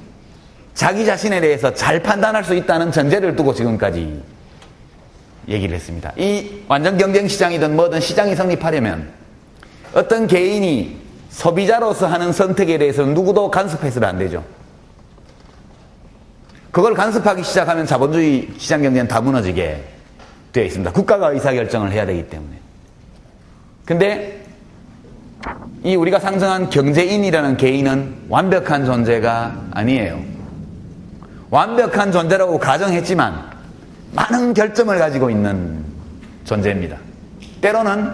자기 자신에 대해서 잘 판단할 수 있다는 전제를 두고 지금까지 얘기를 했습니다. 이 완전 경쟁시장이든 뭐든 시장이 성립하려면 어떤 개인이 소비자로서 하는 선택에 대해서 누구도 간섭해서는 안 되죠. 그걸 간섭하기 시작하면 자본주의 시장경제는 다 무너지게 되어 있습니다. 국가가 의사결정을 해야 되기 때문에. 근데 이 우리가 상정한 경제인이라는 개인은 완벽한 존재가 아니에요. 완벽한 존재라고 가정했지만 많은 결점을 가지고 있는 존재입니다. 때로는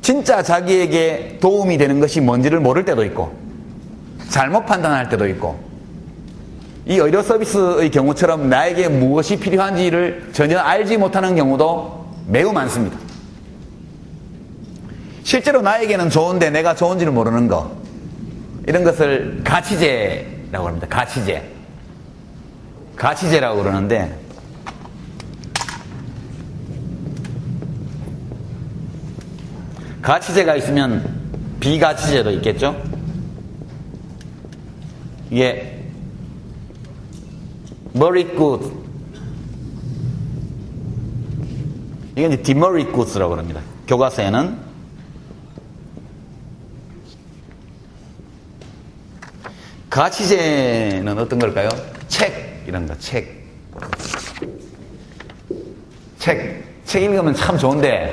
진짜 자기에게 도움이 되는 것이 뭔지를 모를 때도 있고 잘못 판단할 때도 있고 이 의료 서비스의 경우처럼 나에게 무엇이 필요한지를 전혀 알지 못하는 경우도 매우 많습니다. 실제로 나에게는 좋은데 내가 좋은지를 모르는 거, 이런 것을 가치제라고 합니다. 가치제라고 그러는데 가치제가 있으면 비가치제도 있겠죠? 이게 merit good, 이게 이제 demerit goods라고 합니다. 교과서에는 가치제는 어떤 걸까요? 책, 이런 거, 책 읽으면 참 좋은데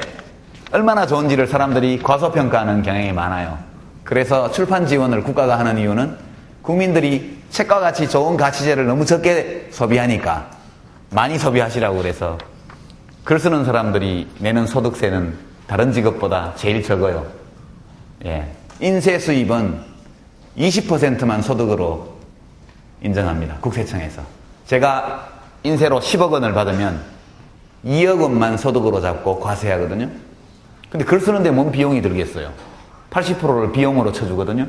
얼마나 좋은지를 사람들이 과소평가하는 경향이 많아요. 그래서 출판 지원을 국가가 하는 이유는 국민들이 책과 같이 좋은 가치제를 너무 적게 소비하니까 많이 소비하시라고 그래서 글 쓰는 사람들이 내는 소득세는 다른 직업보다 제일 적어요. 예. 인쇄 수입은 20%만 소득으로 인정합니다. 국세청에서. 제가 인쇄로 10억 원을 받으면 2억 원만 소득으로 잡고 과세하거든요. 근데 글 쓰는데 뭔 비용이 들겠어요? 80%를 비용으로 쳐주거든요.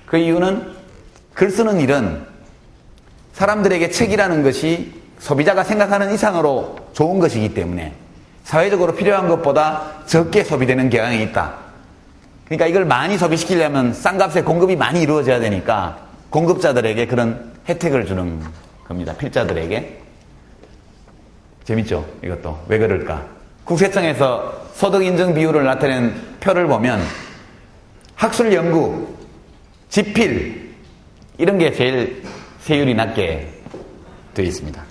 그 이유는 글 쓰는 일은 사람들에게 책이라는 것이 소비자가 생각하는 이상으로 좋은 것이기 때문에 사회적으로 필요한 것보다 적게 소비되는 경향이 있다. 그러니까 이걸 많이 소비시키려면 싼 값에 공급이 많이 이루어져야 되니까 공급자들에게 그런 혜택을 주는 겁니다. 필자들에게. 재밌죠? 이것도. 왜 그럴까? 국세청에서 소득 인증 비율을 나타낸 표를 보면 학술 연구, 집필 이런 게 제일 세율이 낮게 되어 있습니다.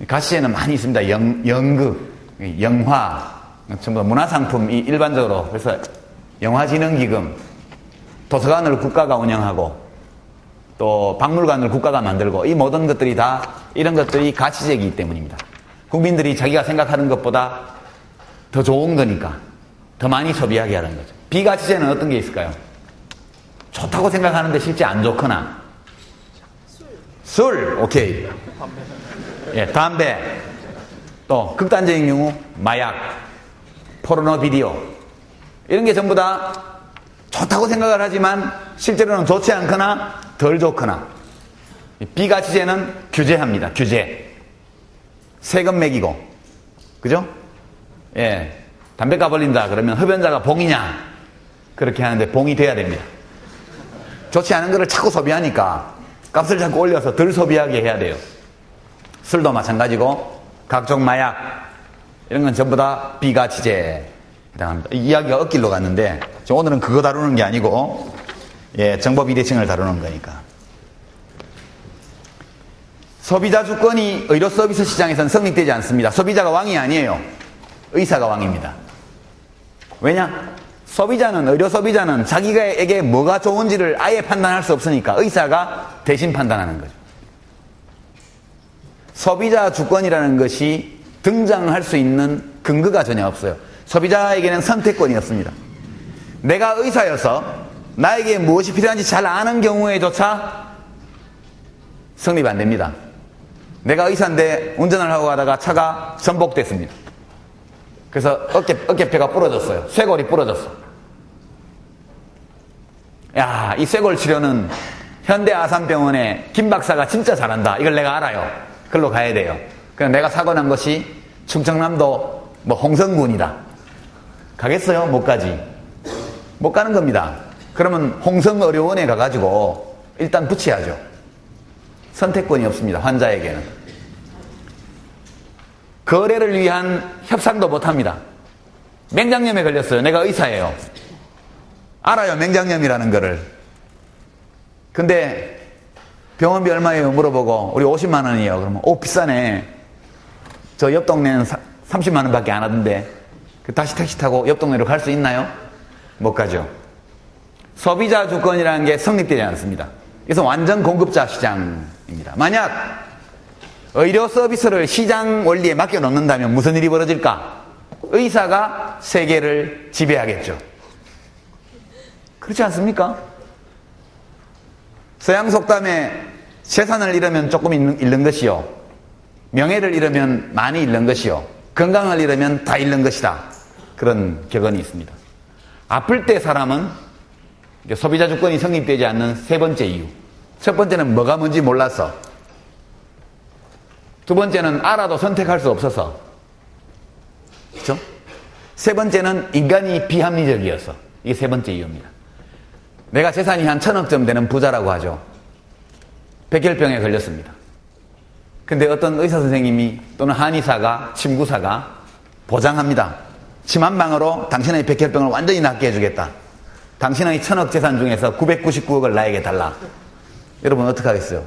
가시제는 많이 있습니다. 연극, 영화, 전부 다 문화상품이 일반적으로. 그래서 영화진흥기금, 도서관을 국가가 운영하고 또 박물관을 국가가 만들고 이 모든 것들이 다 이런 것들이 가치제이기 때문입니다. 국민들이 자기가 생각하는 것보다 더 좋은 거니까 더 많이 소비하게 하는 거죠. 비가치제는 어떤 게 있을까요? 좋다고 생각하는데 실제 안 좋거나 술, 오케이. 예, 담배, 또 극단적인 경우 마약, 포르노 비디오 이런 게 전부 다 좋다고 생각을 하지만 실제로는 좋지 않거나 덜 좋거나. 비가치제는 규제합니다. 규제. 세금 매기고, 그죠? 예, 담배값 올린다 그러면 흡연자가 봉이냐 그렇게 하는데 봉이 돼야 됩니다. 좋지 않은 거를 자꾸 소비하니까 값을 자꾸 올려서 덜 소비하게 해야 돼요. 술도 마찬가지고 각종 마약 이런 건 전부 다 비가치제에 해당합니다. 이야기가 엇길로 갔는데 오늘은 그거 다루는 게 아니고 예, 정보 비대칭을 다루는 거니까. 소비자 주권이 의료 서비스 시장에서는 성립되지 않습니다. 소비자가 왕이 아니에요. 의사가 왕입니다. 왜냐? 의료 소비자는 자기에게 뭐가 좋은지를 아예 판단할 수 없으니까 의사가 대신 판단하는 거죠. 소비자 주권이라는 것이 등장할 수 있는 근거가 전혀 없어요. 소비자에게는 선택권이 없습니다. 내가 의사여서 나에게 무엇이 필요한지 잘 아는 경우에조차 성립 안 됩니다. 내가 의사인데 운전을 하고 가다가 차가 전복됐습니다. 그래서 어깨뼈가 부러졌어요. 쇄골이 부러졌어. 야, 이 쇄골 치료는 현대아산병원의 김 박사가 진짜 잘한다. 이걸 내가 알아요. 그걸로 가야 돼요. 그냥 내가 사고 난 것이 충청남도 홍성군이다. 가겠어요? 못 가지. 못 가는 겁니다. 그러면 홍성의료원에 가가지고 일단 붙여야죠. 선택권이 없습니다. 환자에게는. 거래를 위한 협상도 못합니다. 맹장염에 걸렸어요. 내가 의사예요. 알아요. 맹장염이라는 거를. 근데 병원비 얼마예요? 물어보고 우리 50만 원이에요. 그러면 비싸네. 저 옆 동네는 30만 원밖에 안 하던데 다시 택시 타고 옆 동네로 갈 수 있나요? 못 가죠. 소비자 주권이라는 게 성립되지 않습니다. 그래서 완전 공급자 시장입니다. 만약 의료 서비스를 시장 원리에 맡겨놓는다면 무슨 일이 벌어질까? 의사가 세계를 지배하겠죠. 그렇지 않습니까? 서양 속담에 재산을 잃으면 조금 잃는 것이요, 명예를 잃으면 많이 잃는 것이요, 건강을 잃으면 다 잃는 것이다. 그런 격언이 있습니다. 아플 때 사람은 소비자 주권이 성립되지 않는 세 번째 이유. 첫 번째는 뭐가 뭔지 몰라서. 두 번째는 알아도 선택할 수 없어서. 그렇죠? 세 번째는 인간이 비합리적이어서. 이게 세 번째 이유입니다. 내가 재산이 한 1000억쯤 되는 부자라고 하죠. 백혈병에 걸렸습니다. 근데 어떤 의사 선생님이 또는 한의사가, 침구사가 보장합니다. 침 한 방으로 당신의 백혈병을 완전히 낫게 해주겠다. 당신의 1000억 재산 중에서 999억을 나에게 달라. 여러분 어떻게 하겠어요?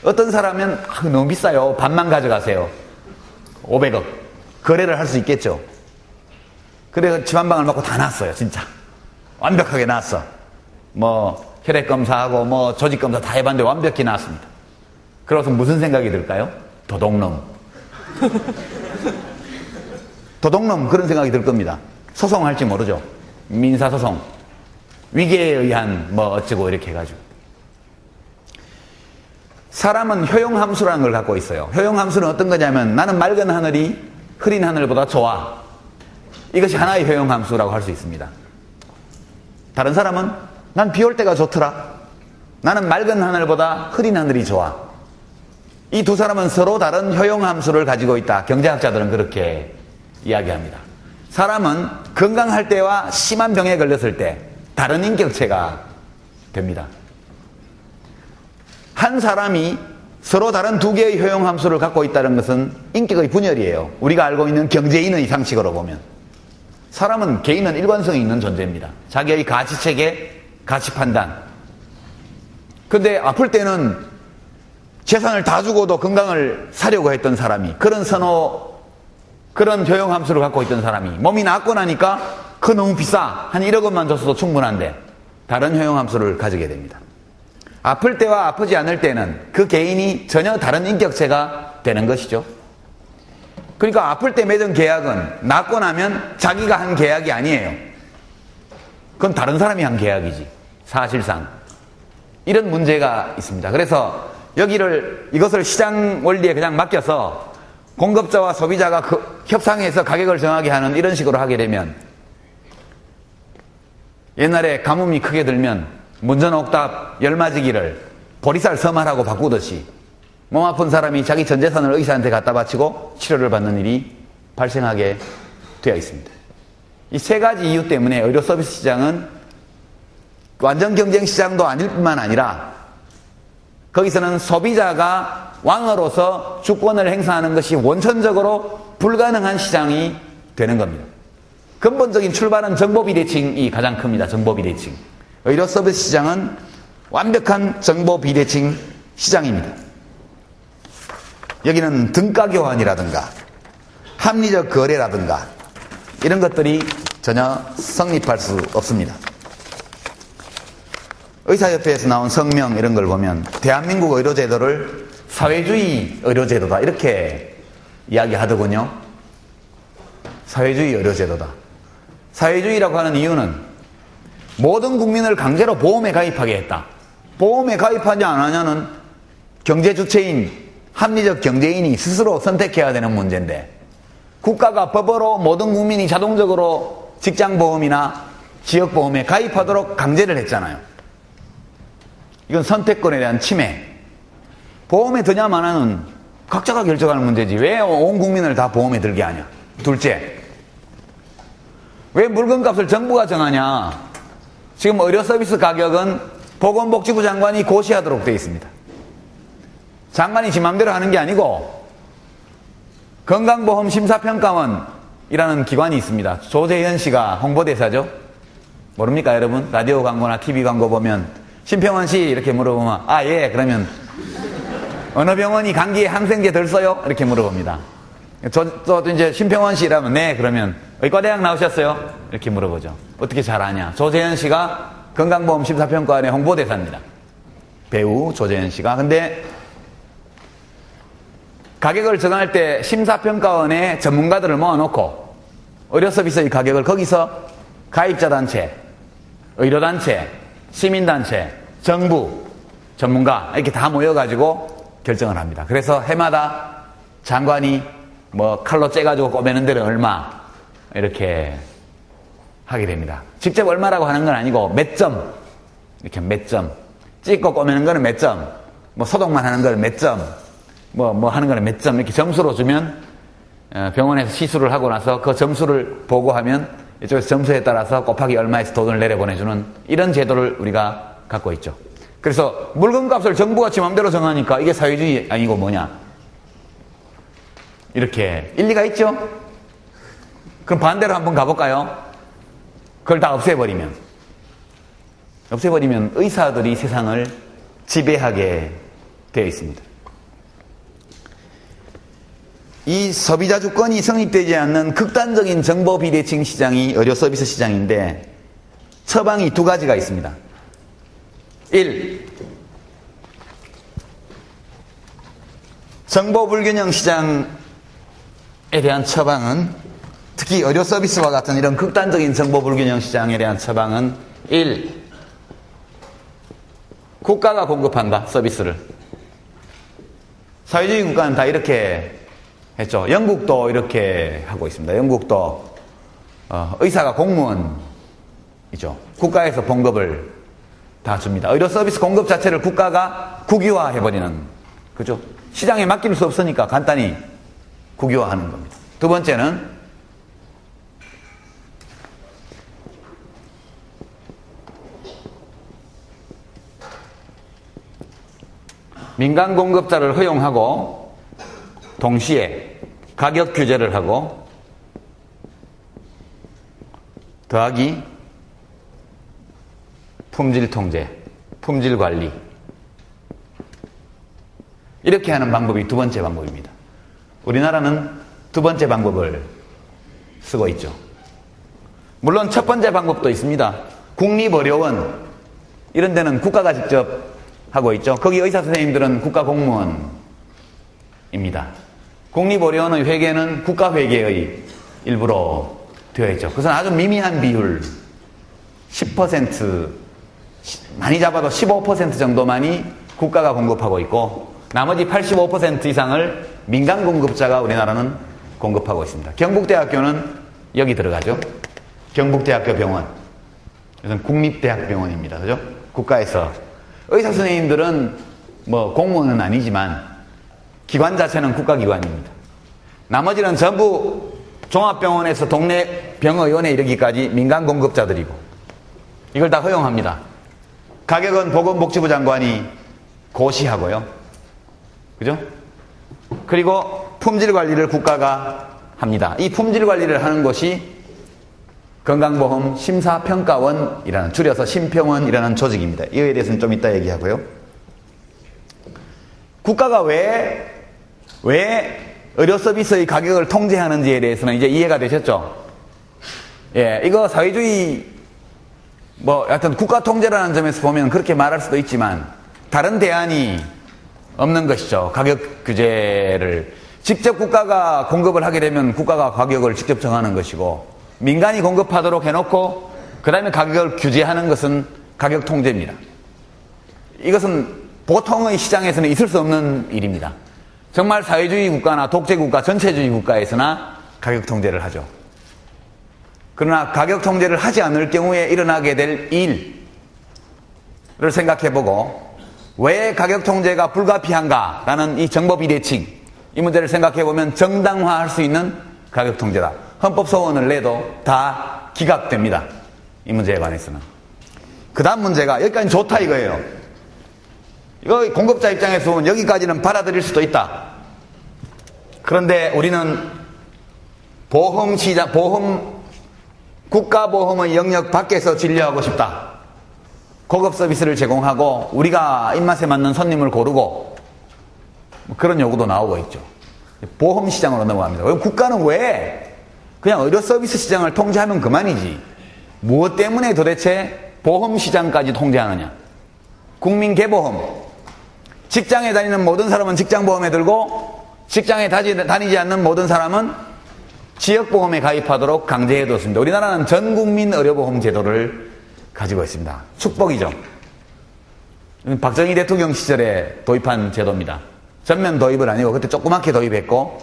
어떤 사람은 너무 비싸요. 반만 가져가세요. 500억. 거래를 할 수 있겠죠. 그래서 침 한 방을 맞고 다 나았어요. 진짜 완벽하게 나았어. 혈액검사하고 조직검사 다 해봤는데 완벽히 나았습니다. 그래서 무슨 생각이 들까요? 도둑놈. 도둑놈, 그런 생각이 들 겁니다. 소송할지 모르죠. 민사소송. 위계에 의한 어쩌고 이렇게 해가지고. 사람은 효용함수라는 걸 갖고 있어요. 효용함수는 어떤 거냐면 나는 맑은 하늘이 흐린 하늘보다 좋아. 이것이 하나의 효용함수라고 할 수 있습니다. 다른 사람은 난 비 올 때가 좋더라. 나는 맑은 하늘보다 흐린 하늘이 좋아. 이 두 사람은 서로 다른 효용함수를 가지고 있다. 경제학자들은 그렇게 이야기합니다. 사람은 건강할 때와 심한 병에 걸렸을 때 다른 인격체가 됩니다. 한 사람이 서로 다른 두 개의 효용함수를 갖고 있다는 것은 인격의 분열이에요. 우리가 알고 있는 경제인의 상식으로 보면. 사람은 개인은 일관성이 있는 존재입니다. 자기의 가치체계, 가치판단. 근데 아플 때는 재산을 다 주고도 건강을 사려고 했던 사람이, 그런 효용함수를 갖고 있던 사람이 몸이 낫고 나니까 그거 너무 비싸. 한 1억 원만 줬어도 충분한데 다른 효용함수를 가지게 됩니다. 아플 때와 아프지 않을 때는 그 개인이 전혀 다른 인격체가 되는 것이죠. 그러니까 아플 때 맺은 계약은 낫고 나면 자기가 한 계약이 아니에요. 그건 다른 사람이 한 계약이지. 사실상. 이런 문제가 있습니다. 그래서 이것을 시장 원리에 그냥 맡겨서 공급자와 소비자가 협상해서 가격을 정하게 하는 이런 식으로 하게 되면, 옛날에 가뭄이 크게 들면 문전옥답 열맞이기를 보리쌀 서말하고 바꾸듯이 몸 아픈 사람이 자기 전 재산을 의사한테 갖다 바치고 치료를 받는 일이 발생하게 되어 있습니다. 이 세 가지 이유 때문에 의료 서비스 시장은 완전 경쟁 시장도 아닐 뿐만 아니라 거기서는 소비자가 왕으로서 주권을 행사하는 것이 원천적으로 불가능한 시장이 되는 겁니다. 근본적인 출발은 정보비대칭이 가장 큽니다. 정보비대칭. 의료 서비스 시장은 완벽한 정보비대칭 시장입니다. 여기는 등가 교환이라든가 합리적 거래라든가 이런 것들이 전혀 성립할 수 없습니다. 의사협회에서 나온 성명 이런 걸 보면 대한민국 의료제도를 사회주의 의료제도다 이렇게 이야기하더군요. 사회주의 의료제도다. 사회주의라고 하는 이유는 모든 국민을 강제로 보험에 가입하게 했다. 보험에 가입하냐 안 하냐는 경제 주체인, 합리적 경제인이 스스로 선택해야 되는 문제인데, 국가가 법으로 모든 국민이 자동적으로 직장보험이나 지역보험에 가입하도록 강제를 했잖아요. 이건 선택권에 대한 침해. 보험에 드냐 마냐는 각자가 결정하는 문제지 왜 온 국민을 다 보험에 들게 하냐. 둘째, 왜 물건값을 정부가 정하냐. 지금 의료 서비스 가격은 보건복지부 장관이 고시하도록 되어 있습니다. 장관이 지 맘대로 하는 게 아니고 건강보험 심사평가원이라는 기관이 있습니다. 조재현 씨가 홍보대사죠. 모릅니까 여러분? 라디오 광고나 TV 광고 보면 심평원 씨 이렇게 물어보면 아 예 그러면 어느 병원이 감기에 항생제 덜 써요? 이렇게 물어봅니다. 저 이제 심평원 씨라면 네 그러면 의과대학 나오셨어요? 이렇게 물어보죠. 어떻게 잘 아냐? 조재현 씨가 건강보험 심사평가원의 홍보대사입니다. 배우 조재현 씨가. 근데 가격을 정할 때 심사평가원에 전문가들을 모아놓고 의료서비스의 가격을 거기서 가입자단체, 의료단체, 시민단체, 정부, 전문가 이렇게 다 모여가지고 결정을 합니다. 그래서 해마다 장관이 뭐 칼로 째가지고 꼬매는 데는 얼마 이렇게 하게 됩니다. 직접 얼마라고 하는 건 아니고 몇 점, 이렇게 몇 점, 찍고 꼬매는 거는 몇 점, 뭐 소독만 하는 거는 몇 점, 뭐 하는 거는 몇 점 이렇게 점수로 주면 병원에서 시술을 하고 나서 그 점수를 보고하면 이쪽에서 점수에 따라서 곱하기 얼마에서 돈을 내려보내주는 이런 제도를 우리가 갖고 있죠. 그래서 물건값을 정부가 지 맘대로 정하니까 이게 사회주의 아니고 뭐냐. 이렇게 일리가 있죠? 그럼 반대로 한번 가볼까요? 그걸 다 없애버리면 의사들이 세상을 지배하게 되어 있습니다. 이 소비자 주권이 성립되지 않는 극단적인 정보 비대칭 시장이 의료 서비스 시장인데 처방이 두 가지가 있습니다. 1. 정보 불균형 시장에 대한 처방은 특히 의료 서비스와 같은 이런 극단적인 정보 불균형 시장에 대한 처방은 1. 국가가 공급한다, 서비스를. 사회주의 국가는 다 이렇게 했죠. 영국도 이렇게 하고 있습니다. 영국도 의사가 공무원이죠. 국가에서 봉급을 다 줍니다. 의료 서비스 공급 자체를 국가가 국유화해버리는, 그죠? 시장에 맡길 수 없으니까 간단히 국유화하는 겁니다. 두 번째는 민간 공급자를 허용하고 동시에 가격 규제를 하고 더하기 품질 통제, 품질 관리 이렇게 하는 방법이 두 번째 방법입니다. 우리나라는 두 번째 방법을 쓰고 있죠. 물론 첫 번째 방법도 있습니다. 국립의료원 이런 데는 국가가 직접 하고 있죠. 거기 의사 선생님들은 국가 공무원입니다. 국립의료원의 회계는 국가회계의 일부로 되어 있죠. 그것은 아주 미미한 비율 10% 많이 잡아도 15% 정도만이 국가가 공급하고 있고 나머지 85% 이상을 민간 공급자가 우리나라는 공급하고 있습니다. 경북대학교는 여기 들어가죠. 경북대학교 병원. 이것은 국립대학병원입니다. 그죠? 국가에서. 의사 선생님들은 뭐 공무원은 아니지만 기관 자체는 국가기관입니다. 나머지는 전부 종합병원에서 동네 병의원에 이르기까지 민간 공급자들이고 이걸 다 허용합니다. 가격은 보건복지부 장관이 고시하고요. 그죠? 그리고 품질 관리를 국가가 합니다. 이 품질 관리를 하는 것이 건강보험 심사평가원이라는, 줄여서 심평원이라는 조직입니다. 이거에 대해서는 좀 이따 얘기하고요. 국가가 왜 의료 서비스의 가격을 통제하는지에 대해서는 이제 이해가 되셨죠? 예, 이거 사회주의 여하튼 국가 통제라는 점에서 보면 그렇게 말할 수도 있지만 다른 대안이 없는 것이죠. 가격 규제를 직접 국가가 공급을 하게 되면 국가가 가격을 직접 정하는 것이고 민간이 공급하도록 해놓고 그 다음에 가격을 규제하는 것은 가격 통제입니다. 이것은 보통의 시장에서는 있을 수 없는 일입니다. 정말 사회주의 국가나 독재국가, 전체주의 국가에서나 가격 통제를 하죠. 그러나 가격 통제를 하지 않을 경우에 일어나게 될 일을 생각해보고 왜 가격 통제가 불가피한가라는 이 정보 비대칭, 이 문제를 생각해보면 정당화할 수 있는 가격 통제다. 헌법 소원을 내도 다 기각됩니다. 이 문제에 관해서는. 그 다음 문제가 여기까지 좋다 이거예요. 이거 공급자 입장에서 보면 여기까지는 받아들일 수도 있다. 그런데 우리는 보험시장, 국가보험의 영역 밖에서 진료하고 싶다. 고급 서비스를 제공하고 우리가 입맛에 맞는 손님을 고르고 그런 요구도 나오고 있죠. 보험시장으로 넘어갑니다. 국가는 왜 그냥 의료 서비스 시장을 통제하면 그만이지 무엇 때문에 도대체 보험시장까지 통제하느냐. 국민개보험, 직장에 다니는 모든 사람은 직장보험에 들고 직장에 다니지 않는 모든 사람은 지역보험에 가입하도록 강제해뒀습니다. 우리나라는 전국민 의료보험 제도를 가지고 있습니다. 축복이죠. 박정희 대통령 시절에 도입한 제도입니다. 전면 도입은 아니고 그때 조그맣게 도입했고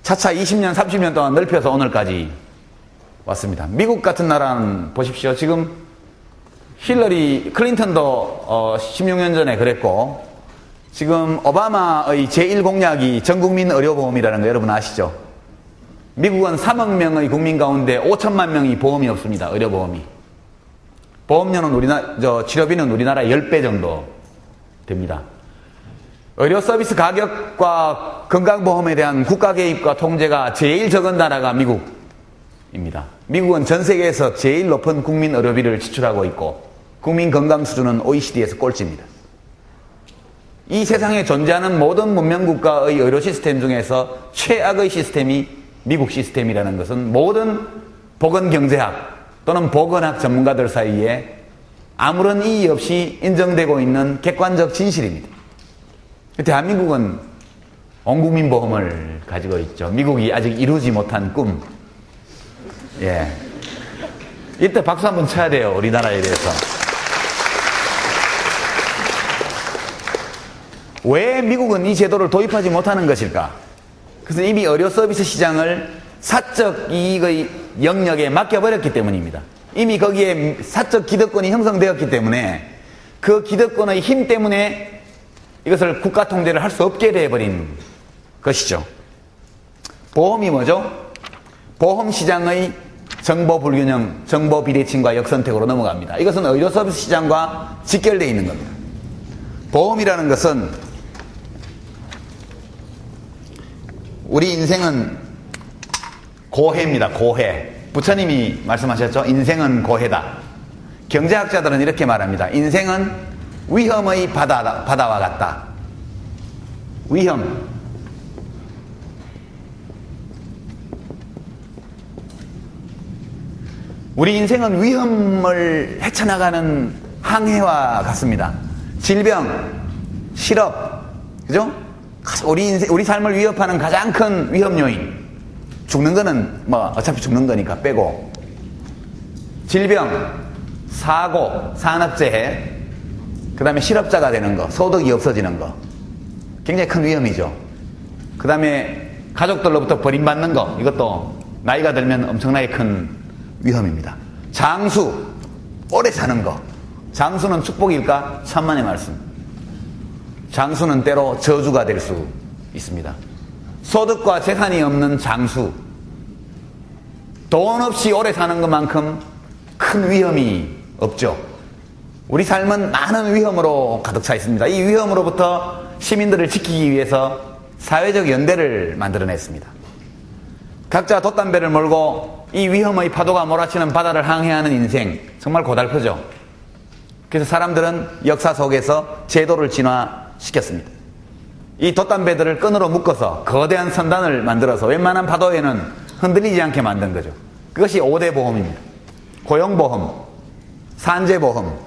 차차 20년, 30년 동안 넓혀서 오늘까지 왔습니다. 미국 같은 나라는 보십시오. 지금 힐러리 클린턴도 16년 전에 그랬고 지금 오바마의 제1공약이 전국민 의료보험이라는 거 여러분 아시죠? 미국은 3억 명의 국민 가운데 5천만 명이 보험이 없습니다. 의료보험이. 보험료는 치료비는 우리나라 10배 정도 됩니다. 의료 서비스 가격과 건강보험에 대한 국가 개입과 통제가 제일 적은 나라가 미국입니다. 미국은 전 세계에서 제일 높은 국민 의료비를 지출하고 있고 국민 건강 수준은 OECD에서 꼴찌입니다. 이 세상에 존재하는 모든 문명국가의 의료 시스템 중에서 최악의 시스템이 미국 시스템이라는 것은 모든 보건경제학 또는 보건학 전문가들 사이에 아무런 이의 없이 인정되고 있는 객관적 진실입니다. 대한민국은 온국민 보험을 가지고 있죠. 미국이 아직 이루지 못한 꿈. 예. 이때 박수 한번 쳐야 돼요. 우리나라에 대해서. 왜 미국은 이 제도를 도입하지 못하는 것일까? 그래서 이미 의료 서비스 시장을 사적 이익의 영역에 맡겨버렸기 때문입니다. 이미 거기에 사적 기득권이 형성되었기 때문에 그 기득권의 힘 때문에 이것을 국가 통제를 할 수 없게 되어버린 것이죠. 보험이 뭐죠? 보험 시장의 정보 불균형, 정보 비대칭과 역선택으로 넘어갑니다. 이것은 의료 서비스 시장과 직결되어 있는 겁니다. 보험이라는 것은 우리 인생은 고해입니다. 고해. 부처님이 말씀하셨죠? 인생은 고해다. 경제학자들은 이렇게 말합니다. 인생은 위험의 바다와 같다. 위험. 우리 인생은 위험을 헤쳐나가는 항해와 같습니다. 질병, 실업, 그죠? 우리 삶을 위협하는 가장 큰 위험 요인. 죽는 거는 어차피 죽는 거니까 빼고. 질병, 사고, 산업재해, 그 다음에 실업자가 되는 거, 소득이 없어지는 거. 굉장히 큰 위험이죠. 그 다음에 가족들로부터 버림받는 거. 이것도 나이가 들면 엄청나게 큰 위험입니다. 장수, 오래 사는 거. 장수는 축복일까? 천만의 말씀. 장수는 때로 저주가 될 수 있습니다. 소득과 재산이 없는 장수. 돈 없이 오래 사는 것만큼 큰 위험이 없죠. 우리 삶은 많은 위험으로 가득 차 있습니다. 이 위험으로부터 시민들을 지키기 위해서 사회적 연대를 만들어냈습니다. 각자 돛담배를 몰고 이 위험의 파도가 몰아치는 바다를 항해하는 인생, 정말 고달프죠. 그래서 사람들은 역사 속에서 제도를 진화시켰습니다. 이 돛담배들을 끈으로 묶어서 거대한 선단을 만들어서 웬만한 파도에는 흔들리지 않게 만든 거죠. 그것이 5대 보험입니다. 고용보험, 산재보험,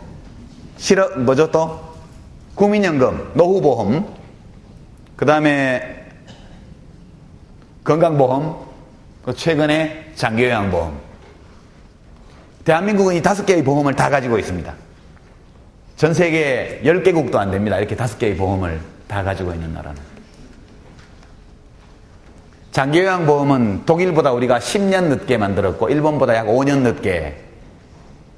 국민연금, 노후보험, 그 다음에 건강보험, 최근에 장기요양보험. 대한민국은 이 5개의 보험을 다 가지고 있습니다. 전 세계 10개국도 안 됩니다. 이렇게 5개의 보험을 다 가지고 있는 나라는. 장기요양보험은 독일보다 우리가 10년 늦게 만들었고 일본보다 약 5년 늦게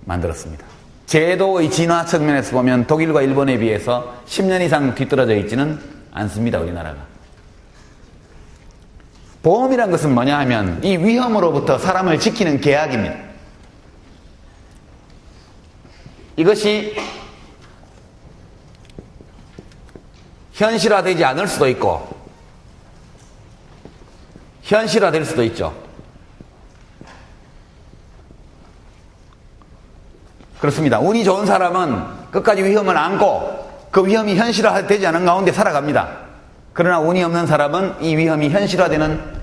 만들었습니다. 제도의 진화 측면에서 보면 독일과 일본에 비해서 10년 이상 뒤떨어져 있지는 않습니다. 우리나라가. 보험이란 것은 뭐냐 하면 이 위험으로부터 사람을 지키는 계약입니다. 이것이 현실화되지 않을 수도 있고 현실화될 수도 있죠. 그렇습니다. 운이 좋은 사람은 끝까지 위험을 안고 그 위험이 현실화되지 않은 가운데 살아갑니다. 그러나 운이 없는 사람은 이 위험이 현실화되는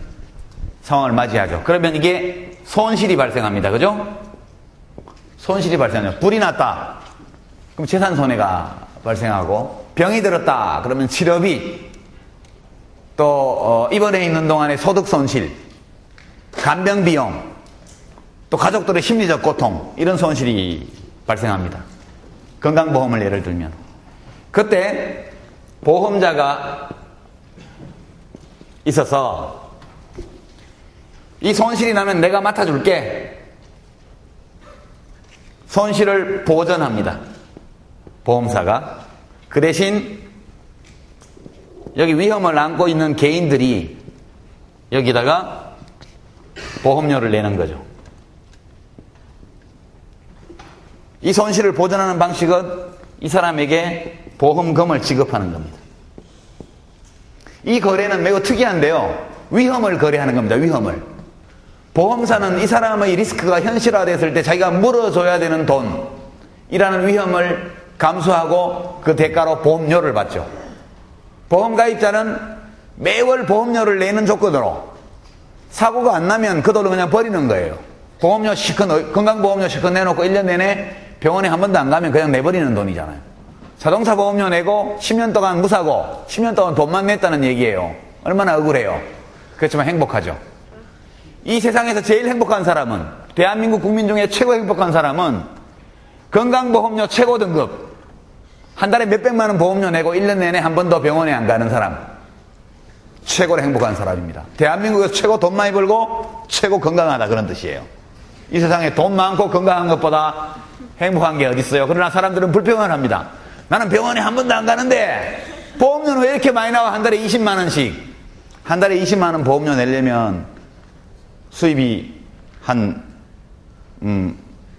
상황을 맞이하죠. 그러면 이게 손실이 발생합니다. 그죠? 손실이 발생해요. 불이 났다. 그럼 재산 손해가 발생하고 병이 들었다. 그러면 치료비 또 입원해 있는 동안의 소득 손실, 간병 비용, 또 가족들의 심리적 고통 이런 손실이 발생합니다. 건강보험을 예를 들면 그때 보험자가 있어서 이 손실이 나면 내가 맡아줄게. 손실을 보전합니다. 보험사가. 그 대신 여기 위험을 안고 있는 개인들이 여기다가 보험료를 내는 거죠. 이 손실을 보전하는 방식은 이 사람에게 보험금을 지급하는 겁니다. 이 거래는 매우 특이한데요. 위험을 거래하는 겁니다. 위험을. 보험사는 이 사람의 리스크가 현실화됐을 때 자기가 물어줘야 되는 돈이라는 위험을 감수하고 그 대가로 보험료를 받죠. 보험가입자는 매월 보험료를 내는 조건으로 사고가 안 나면 그 돈을 그냥 버리는 거예요. 보험료 시컷, 건강보험료 시컷 내놓고 1년 내내 병원에 한 번도 안 가면 그냥 내버리는 돈이잖아요. 자동차 보험료 내고 10년 동안 무사고 10년 동안 돈만 냈다는 얘기예요. 얼마나 억울해요. 그렇지만 행복하죠. 이 세상에서 제일 행복한 사람은, 대한민국 국민 중에 최고 행복한 사람은 건강보험료 최고 등급 한 달에 몇백만 원 보험료 내고 1년 내내 한 번도 병원에 안 가는 사람, 최고로 행복한 사람입니다. 대한민국에서 최고 돈 많이 벌고 최고 건강하다 그런 뜻이에요. 이 세상에 돈 많고 건강한 것보다 행복한 게 어디 있어요. 그러나 사람들은 불평을 합니다. 나는 병원에 한 번도 안 가는데 보험료는 왜 이렇게 많이 나와? 한 달에 20만 원씩. 한 달에 20만 원 보험료 내려면 수입이 한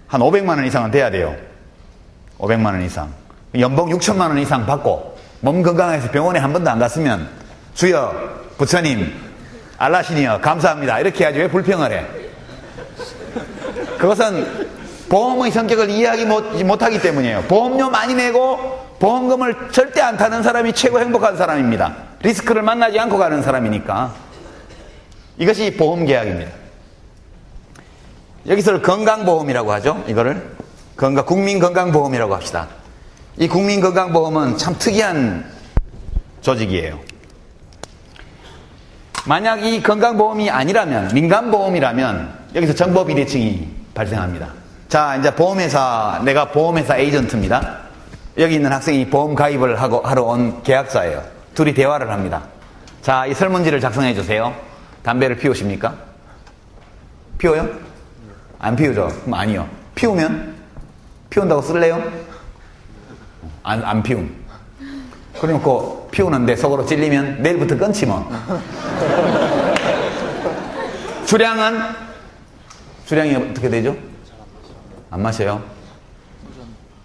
500만 원 이상은 돼야 돼요. 500만 원 이상. 연봉 6천만 원 이상 받고 몸 건강해서 병원에 한 번도 안 갔으면 주여, 부처님, 알라시니여 감사합니다. 이렇게 해야지 왜 불평을 해? 그것은 보험의 성격을 이해하기 못하기 때문이에요. 보험료 많이 내고 보험금을 절대 안 타는 사람이 최고 행복한 사람입니다. 리스크를 만나지 않고 가는 사람이니까. 이것이 보험계약입니다. 여기서 건강보험이라고 하죠. 이거를 국민건강보험이라고 합시다. 이 국민건강보험은 참 특이한 조직이에요. 만약 이 건강보험이 아니라면, 민간보험이라면 여기서 정보비대칭이 발생합니다. 자, 이제 보험회사, 내가 보험회사 에이전트입니다. 여기 있는 학생이 보험 가입을 하러 온 계약자예요. 둘이 대화를 합니다. 자, 이 설문지를 작성해 주세요. 담배를 피우십니까? 피워요? 안 피우죠? 그럼 아니요. 피우면? 피운다고 쓸래요? 안 피움. 그러니까 피우는데 속으로 찔리면 내일부터 끊지 뭐. 주량이 어떻게 되죠? 안 마셔요?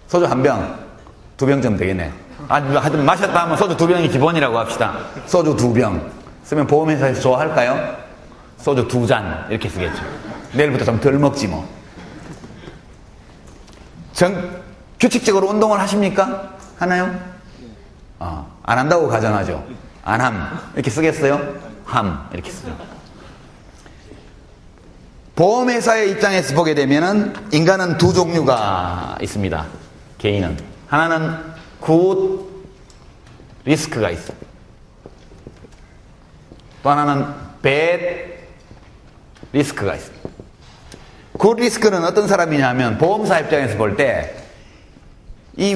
소주 한 병, 2병쯤 되겠네. 하여튼 마셨다 하면 소주 2병이 기본이라고 합시다. 소주 2병 쓰면 보험회사에서 좋아할까요? 소주 2잔 이렇게 쓰겠죠. 내일부터 좀 덜 먹지 뭐. 규칙적으로 운동을 하십니까? 하나요? 안 한다고 가정하죠. 안함 이렇게 쓰겠어요? 함 이렇게 쓰죠. 보험회사의 입장에서 보게 되면은 인간은 두 종류가 있습니다. 개인은 하나는 굿 리스크가 있어요. 또 하나는 bad 리스크가 있습니다. 굿 리스크는 어떤 사람이냐 하면 보험사 입장에서 볼 때 이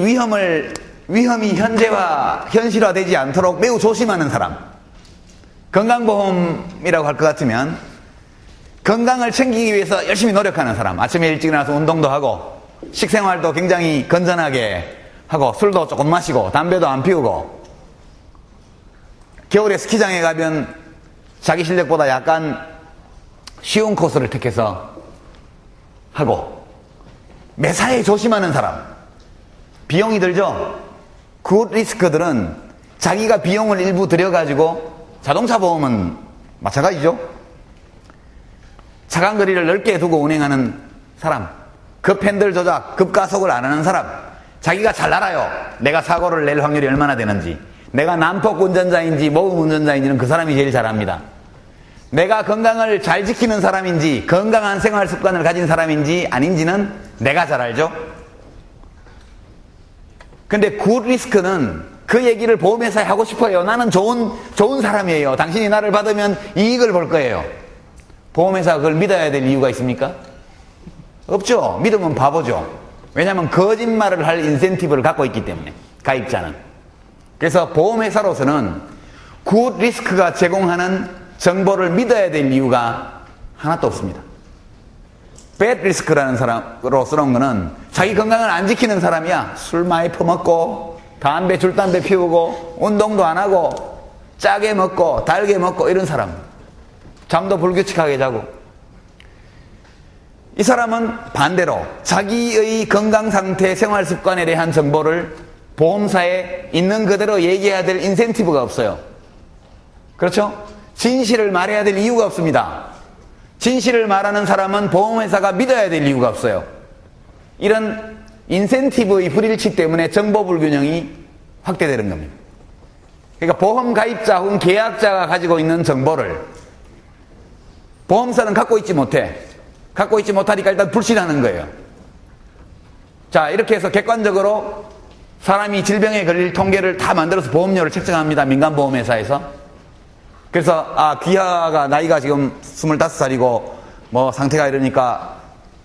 위험이 현실화되지 않도록 매우 조심하는 사람. 건강보험이라고 할 것 같으면 건강을 챙기기 위해서 열심히 노력하는 사람. 아침에 일찍 일어나서 운동도 하고 식생활도 굉장히 건전하게 하고 술도 조금 마시고 담배도 안 피우고 겨울에 스키장에 가면 자기 실력보다 약간 쉬운 코스를 택해서 하고 매사에 조심하는 사람. 비용이 들죠? 굿 리스크들은 자기가 비용을 일부 들여가지고 자동차 보험은 마찬가지죠. 차간 거리를 넓게 두고 운행하는 사람, 급 핸들 조작, 급가속을 안 하는 사람, 자기가 잘 알아요. 내가 사고를 낼 확률이 얼마나 되는지, 내가 난폭 운전자인지 모범 운전자인지는 그 사람이 제일 잘 압니다. 내가 건강을 잘 지키는 사람인지 건강한 생활 습관을 가진 사람인지 아닌지는 내가 잘 알죠. 근데 굿 리스크는 그 얘기를 보험회사에 하고 싶어요. 나는 좋은 사람이에요. 당신이 나를 받으면 이익을 볼 거예요. 보험회사가 그걸 믿어야 될 이유가 있습니까? 없죠. 믿으면 바보죠. 왜냐하면 거짓말을 할 인센티브를 갖고 있기 때문에, 가입자는. 그래서 보험회사로서는 굿 리스크가 제공하는 정보를 믿어야 될 이유가 하나도 없습니다. 배드 리스크라는 사람으로서는 거는 자기 건강을 안 지키는 사람이야. 술 많이 퍼먹고 줄담배 피우고 운동도 안 하고 짜게 먹고 달게 먹고 이런 사람, 잠도 불규칙하게 자고. 이 사람은 반대로 자기의 건강 상태, 생활 습관에 대한 정보를 보험사에 있는 그대로 얘기해야 될 인센티브가 없어요. 그렇죠? 진실을 말해야 될 이유가 없습니다. 진실을 말하는 사람은 보험회사가 믿어야 될 이유가 없어요. 이런 인센티브의 불일치 때문에 정보 불균형이 확대되는 겁니다. 그러니까 보험 가입자 혹은 계약자가 가지고 있는 정보를 보험사는 갖고 있지 못하니까 일단 불신하는 거예요. 자, 이렇게 해서 객관적으로 사람이 질병에 걸릴 통계를 다 만들어서 보험료를 책정합니다. 민간보험회사에서. 그래서 귀하가 나이가 지금 25살이고 뭐 상태가 이러니까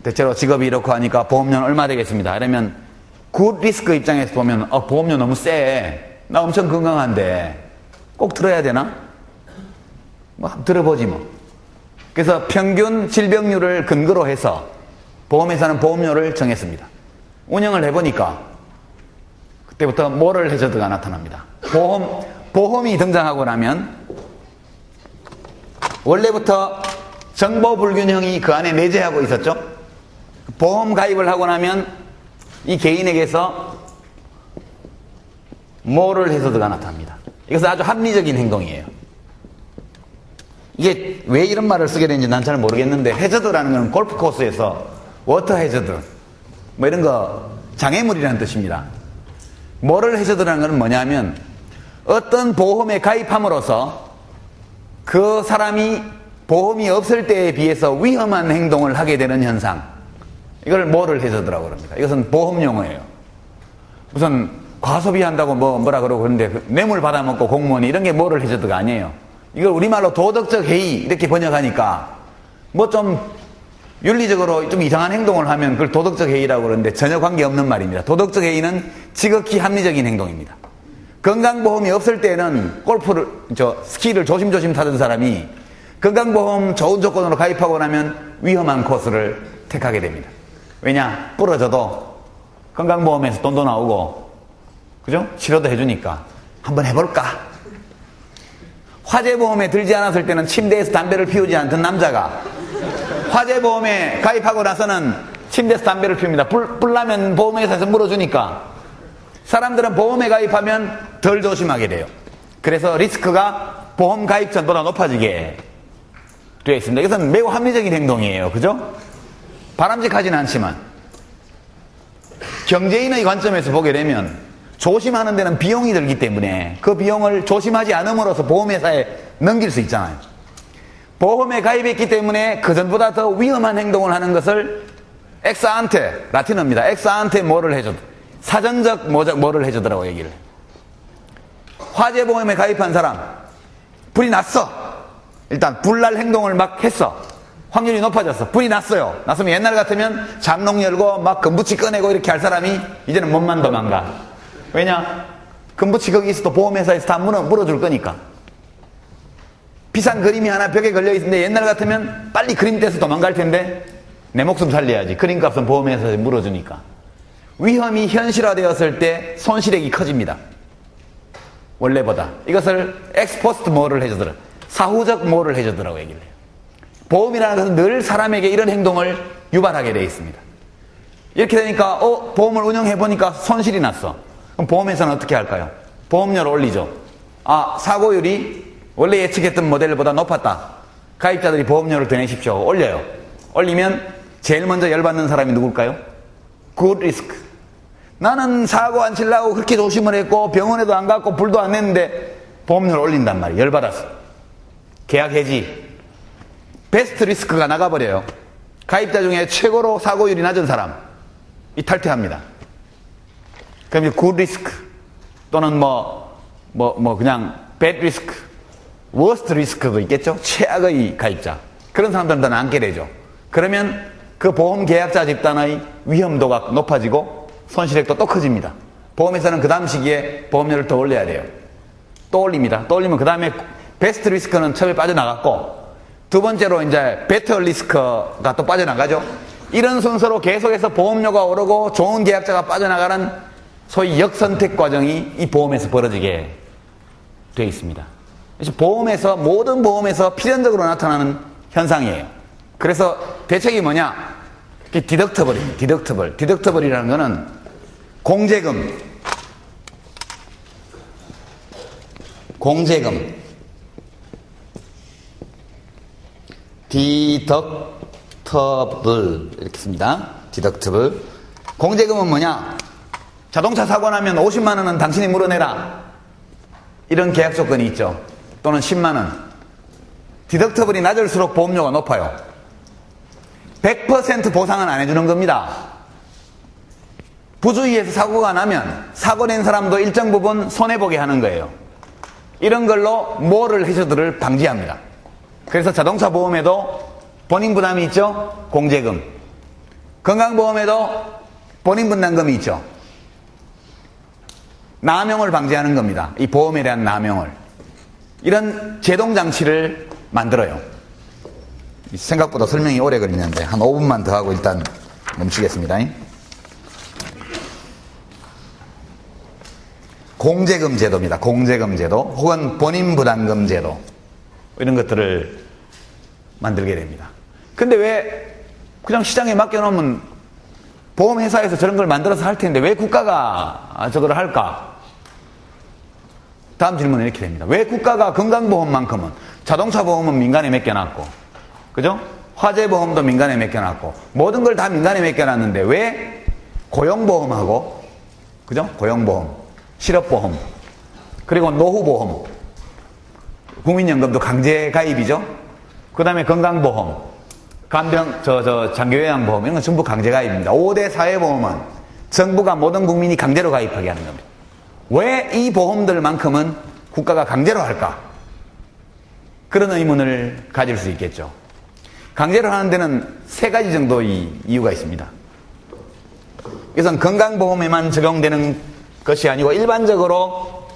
대체로 직업이 이렇고 하니까 보험료는 얼마 되겠습니다. 이러면 굿 리스크 입장에서 보면 보험료 너무 세. 나 엄청 건강한데 꼭 들어야 되나? 뭐 들어보지 뭐. 그래서 평균 질병률을 근거로 해서 보험회사는 보험료를 정했습니다. 운영을 해보니까 그때부터 모럴 해저드가 나타납니다. 보험이 등장하고 나면 원래부터 정보 불균형이 그 안에 내재하고 있었죠. 보험 가입을 하고 나면 이 개인에게서 모럴 해저드가 나타납니다. 이것은 아주 합리적인 행동이에요. 이게 왜 이런 말을 쓰게 되는지 난 잘 모르겠는데, 해저드라는 건 골프 코스에서 워터 해저드 뭐 이런 거 장애물이라는 뜻입니다. 모럴 해저드라는 건 뭐냐면 어떤 보험에 가입함으로써 그 사람이 보험이 없을 때에 비해서 위험한 행동을 하게 되는 현상, 이걸 모럴 해저드라고 합니다. 이것은 보험 용어예요. 무슨 과소비한다고 뭐라 그러고 그러는데 뇌물 받아먹고 공무원이 이런 게 모럴 해저드가 아니에요. 이걸 우리말로 도덕적 해이 이렇게 번역하니까 뭐 좀 윤리적으로 좀 이상한 행동을 하면 그걸 도덕적 해이라고 그러는데 전혀 관계없는 말입니다. 도덕적 해이는 지극히 합리적인 행동입니다. 건강보험이 없을 때는 스키를 조심조심 타던 사람이 건강보험 좋은 조건으로 가입하고 나면 위험한 코스를 택하게 됩니다. 왜냐? 부러져도 건강보험에서 돈도 나오고, 그죠? 치료도 해주니까 한번 해볼까? 화재보험에 들지 않았을 때는 침대에서 담배를 피우지 않던 남자가 화재보험에 가입하고 나서는 침대에서 담배를 피웁니다. 불 나면 보험회사에서 물어주니까 사람들은 보험에 가입하면 덜 조심하게 돼요. 그래서 리스크가 보험 가입 전보다 높아지게 되어 있습니다. 이것은 매우 합리적인 행동이에요. 그죠? 바람직하지는 않지만 경제인의 관점에서 보게 되면 조심하는 데는 비용이 들기 때문에 그 비용을 조심하지 않음으로써 보험회사에 넘길 수 있잖아요. 보험에 가입했기 때문에 그전보다 더 위험한 행동을 하는 것을 엑스안테, 라틴어입니다. 엑스안테 뭐를 해줘? 사전적 뭐를 해주더라고 얘기를. 화재보험에 가입한 사람, 불이 났어. 일단 불날 행동을 막 했어. 확률이 높아졌어. 불이 났어요. 났으면 옛날 같으면 잠농 열고 막 금붙이 꺼내고 이렇게 할 사람이 이제는 몸만 도망가. 왜냐? 금붙이 거기 있어도 보험회사에서 다 물어줄 거니까. 비싼 그림이 하나 벽에 걸려있는데 옛날 같으면 빨리 그림 떼서 도망갈 텐데 내 목숨 살려야지. 그림값은 보험회사에서 물어주니까. 위험이 현실화되었을 때 손실액이 커집니다. 원래보다. 이것을 엑스포스트 뭐를 해주더라. 사후적 뭐를 해주더라고 얘기를 해요. 보험이라는 것은 늘 사람에게 이런 행동을 유발하게 되어 있습니다. 이렇게 되니까 보험을 운영해보니까 손실이 났어. 그럼 보험회사는 어떻게 할까요? 보험료를 올리죠. 사고율이 원래 예측했던 모델보다 높았다. 가입자들이 보험료를 더 내십시오. 올려요. 올리면 제일 먼저 열받는 사람이 누굴까요? good risk. 나는 사고 안 치려고 그렇게 조심을 했고 병원에도 안 갔고 불도 안 냈는데 보험료를 올린단 말이에요. 열받았어. 계약 해지. 베스트 리스크가 나가버려요. 가입자 중에 최고로 사고율이 낮은 사람 이 탈퇴합니다. 그럼 이제 good risk 또는 그냥 bad risk, worst risk도 있겠죠. 최악의 가입자. 그런 사람들은 더 남게 되죠. 그러면 그 보험 계약자 집단의 위험도가 높아지고 손실액도 또 커집니다. 보험회사는 그 다음 시기에 보험료를 더 올려야 돼요. 또 올립니다. 또 올리면 그 다음에 베스트 리스크는 처음에 빠져나갔고 두 번째로 이제 베터 리스크가 또 빠져나가죠. 이런 순서로 계속해서 보험료가 오르고 좋은 계약자가 빠져나가는 소위 역선택 과정이 이 보험에서 벌어지게 되어 있습니다. 그래서 모든 보험에서 필연적으로 나타나는 현상이에요. 그래서 대책이 뭐냐? 디덕터블입니다. 디덕터블이라는 거는 공제금. 디덕터블 이렇게 씁니다. 디덕터블. 공제금은 뭐냐? 자동차 사고 나면 50만 원은 당신이 물어내라. 이런 계약 조건이 있죠. 또는 10만 원. 디덕터블이 낮을수록 보험료가 높아요. 100% 보상은 안 해주는 겁니다. 부주의해서 사고가 나면 사고 낸 사람도 일정 부분 손해보게 하는 거예요. 이런 걸로 모럴 해저드를 방지합니다. 그래서 자동차 보험에도 본인 부담이 있죠. 공제금. 건강보험에도 본인 분담금이 있죠. 남용을 방지하는 겁니다. 이 보험에 대한 남용을. 이런 제동장치를 만들어요. 생각보다 설명이 오래 걸리는데 한 5분만 더 하고 일단 멈추겠습니다. 공제금 제도입니다. 공제금 제도 혹은 본인 부담금 제도 이런 것들을 만들게 됩니다. 근데 왜 그냥 시장에 맡겨놓으면 보험회사에서 저런 걸 만들어서 할 텐데 왜 국가가 저걸 할까? 다음 질문은 이렇게 됩니다. 왜 국가가 건강보험만큼은 자동차 보험은 민간에 맡겨놨고 그죠? 화재보험도 민간에 맡겨놨고 모든 걸 다 민간에 맡겨놨는데 왜 고용보험하고 그죠? 고용보험, 실업보험 그리고 노후보험 국민연금도 강제 가입이죠? 그 다음에 건강보험 장기요양보험 이런 건 전부 강제 가입입니다. 5대 사회보험은 정부가 모든 국민이 강제로 가입하게 하는 겁니다. 왜 이 보험들만큼은 국가가 강제로 할까? 그런 의문을 가질 수 있겠죠. 강제로 하는 데는 3가지 정도의 이유가 있습니다. 이것은 건강보험에만 적용되는 것이 아니고 일반적으로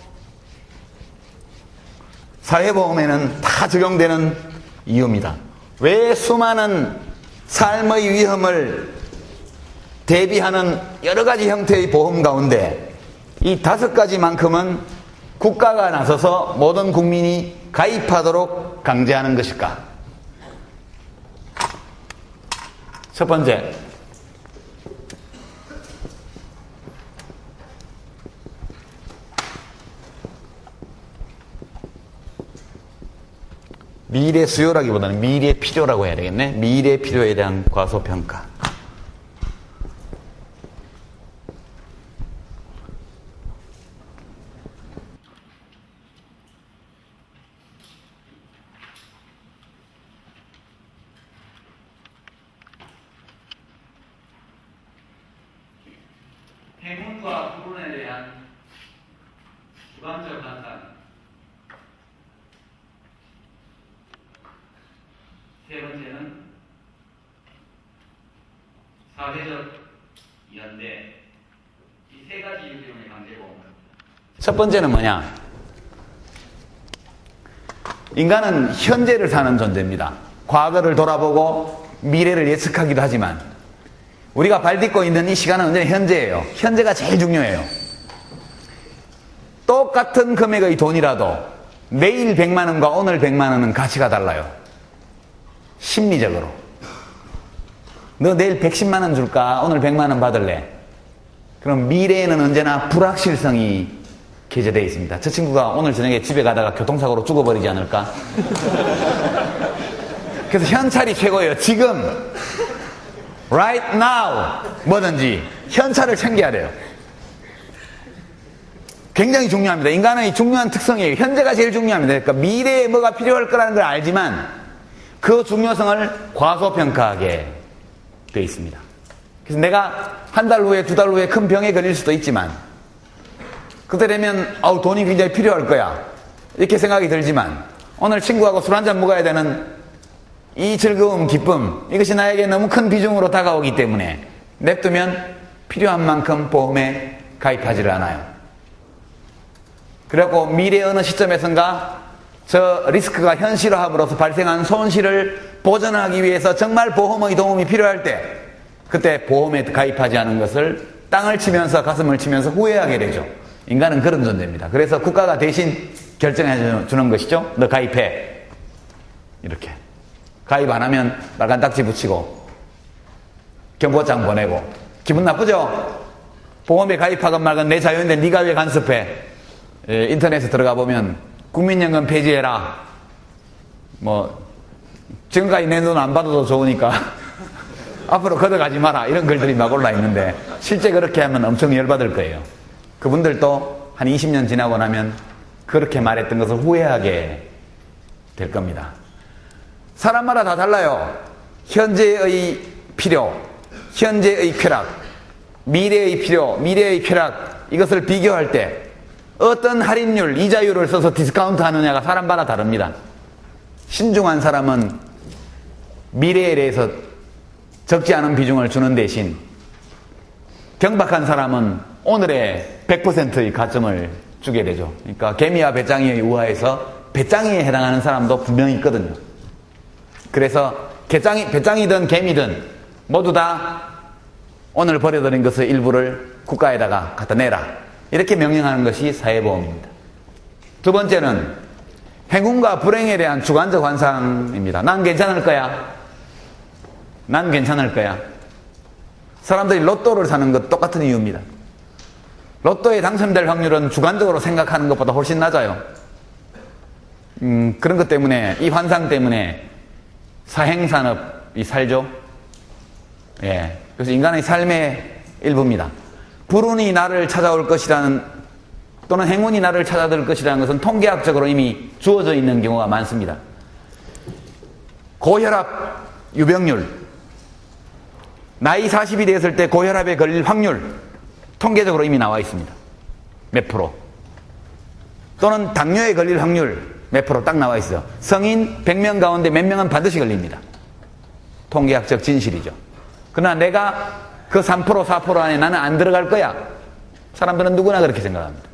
사회보험에는 다 적용되는 이유입니다. 왜 수많은 삶의 위험을 대비하는 여러 가지 형태의 보험 가운데 이 5가지만큼은 국가가 나서서 모든 국민이 가입하도록 강제하는 것일까? 첫 번째, 미래 수요라기보다는 미래 필요라고 해야 되겠네. 미래 필요에 대한 과소평가. 행운과 불운에 대한 주관적 판단. 세 번째는 사회적 연대, 이 세 가지 이유 때문에 강제보험을. 첫 번째는 뭐냐? 인간은 현재를 사는 존재입니다. 과거를 돌아보고 미래를 예측하기도 하지만 우리가 발딛고 있는 이 시간은 언제나 현재예요. 현재가 제일 중요해요. 똑같은 금액의 돈이라도 내일 100만 원과 오늘 100만 원은 가치가 달라요. 심리적으로. 너 내일 110만 원 줄까? 오늘 100만 원 받을래? 그럼 미래에는 언제나 불확실성이 게재되어 있습니다. 저 친구가 오늘 저녁에 집에 가다가 교통사고로 죽어버리지 않을까? 그래서 현찰이 최고예요. 지금 right now 뭐든지 현찰을 챙겨야 돼요. 굉장히 중요합니다. 인간의 중요한 특성이에요. 현재가 제일 중요합니다. 그러니까 미래에 뭐가 필요할 거라는 걸 알지만 그 중요성을 과소평가하게 되어 있습니다. 그래서 내가 한 달 후에 두 달 후에 큰 병에 걸릴 수도 있지만 그때 되면 돈이 굉장히 필요할 거야 이렇게 생각이 들지만 오늘 친구하고 술 한잔 먹어야 되는 이 즐거움, 기쁨 이것이 나에게 너무 큰 비중으로 다가오기 때문에 냅두면 필요한 만큼 보험에 가입하지를 않아요. 그래갖고 미래 어느 시점에선가 저 리스크가 현실화함으로써 발생한 손실을 보전하기 위해서 정말 보험의 도움이 필요할 때 그때 보험에 가입하지 않은 것을 땅을 치면서 가슴을 치면서 후회하게 되죠. 인간은 그런 존재입니다. 그래서 국가가 대신 결정해 주는 것이죠. 너 가입해. 이렇게. 가입 안 하면 빨간 딱지 붙이고 경고장 보내고 기분 나쁘죠? 보험에 가입하건 말건 내 자유인데 네가 왜 간섭해? 인터넷에 들어가 보면 국민연금 폐지해라. 지금까지 내 돈 안 받아도 좋으니까 앞으로 걷어가지 마라. 이런 글들이 막 올라 있는데 실제 그렇게 하면 엄청 열받을 거예요. 그분들도 한 20년 지나고 나면 그렇게 말했던 것을 후회하게 될 겁니다. 사람마다 다 달라요. 현재의 필요, 현재의 쾌락, 미래의 필요, 미래의 쾌락 이것을 비교할 때 어떤 할인율, 이자율을 써서 디스카운트 하느냐가 사람마다 다릅니다. 신중한 사람은 미래에 대해서 적지 않은 비중을 주는 대신 경박한 사람은 오늘의 100%의 가점을 주게 되죠. 그러니까 개미와 배짱이의 우화에서 배짱이에 해당하는 사람도 분명히 있거든요. 그래서 배짱이든 개미든 모두 다 오늘 버려들인 것의 일부를 국가에다가 갖다 내라. 이렇게 명령하는 것이 사회보험입니다. 두 번째는 행운과 불행에 대한 주관적 환상입니다. 난 괜찮을 거야. 난 괜찮을 거야. 사람들이 로또를 사는 것 똑같은 이유입니다. 로또에 당첨될 확률은 주관적으로 생각하는 것보다 훨씬 낮아요. 그런 것 때문에 이 환상 때문에 사행산업이 살죠. 예. 그래서 인간의 삶의 일부입니다. 불운이 나를 찾아올 것이라는 또는 행운이 나를 찾아들 것이라는 것은 통계학적으로 이미 주어져 있는 경우가 많습니다. 고혈압 유병률, 나이 40이 되었을 때 고혈압에 걸릴 확률 통계적으로 이미 나와 있습니다. 몇 프로. 또는 당뇨에 걸릴 확률 몇 프로 딱 나와 있어요. 성인 100명 가운데 몇 명은 반드시 걸립니다. 통계학적 진실이죠. 그러나 내가 그 3% 4% 안에 나는 안 들어갈 거야. 사람들은 누구나 그렇게 생각합니다.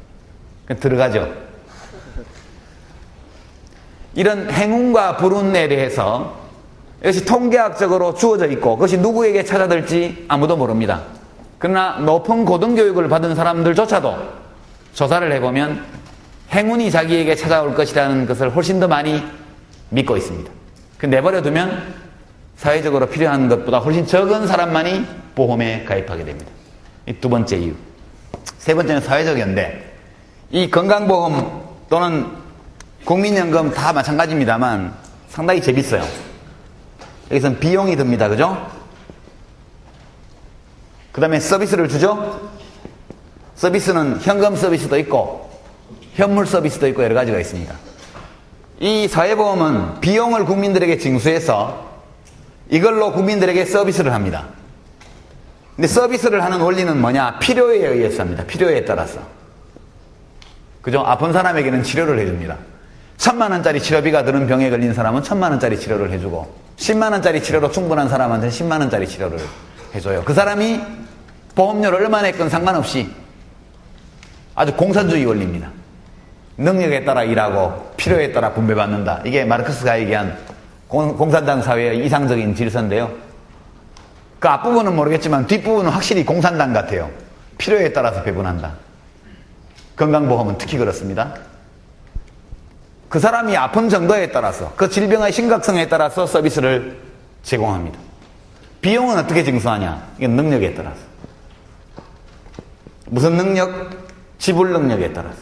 들어가죠. 이런 행운과 불운에 대해서 이것이 통계학적으로 주어져 있고 그것이 누구에게 찾아들지 아무도 모릅니다. 그러나 높은 고등교육을 받은 사람들조차도 조사를 해보면 행운이 자기에게 찾아올 것이라는 것을 훨씬 더 많이 믿고 있습니다. 내버려두면 사회적으로 필요한 것보다 훨씬 적은 사람만이 보험에 가입하게 됩니다. 이 두 번째 이유. 세 번째는 사회적 연대. 이 건강보험 또는 국민연금 다 마찬가지입니다만 상당히 재밌어요. 여기서는 비용이 듭니다. 그죠? 그 다음에 서비스를 주죠? 서비스는 현금 서비스도 있고 현물 서비스도 있고 여러 가지가 있습니다. 이 사회보험은 비용을 국민들에게 징수해서 이걸로 국민들에게 서비스를 합니다. 근데 서비스를 하는 원리는 뭐냐? 필요에 의해서 합니다. 필요에 따라서. 그죠? 아픈 사람에게는 치료를 해줍니다. 1000만원짜리 치료비가 드는 병에 걸린 사람은 1000만원짜리 치료를 해주고 10만원짜리 치료로 충분한 사람한테는 10만원짜리 치료를 해줘요. 그 사람이 보험료를 얼마나 냈건 상관없이 아주 공산주의 원리입니다. 능력에 따라 일하고 필요에 따라 분배받는다. 이게 마르크스가 얘기한 공산당 사회의 이상적인 질서인데요. 그 앞부분은 모르겠지만 뒷부분은 확실히 공산당 같아요. 필요에 따라서 배분한다. 건강보험은 특히 그렇습니다. 그 사람이 아픈 정도에 따라서 그 질병의 심각성에 따라서 서비스를 제공합니다. 비용은 어떻게 징수하냐? 이건 능력에 따라서. 무슨 능력? 지불 능력에 따라서.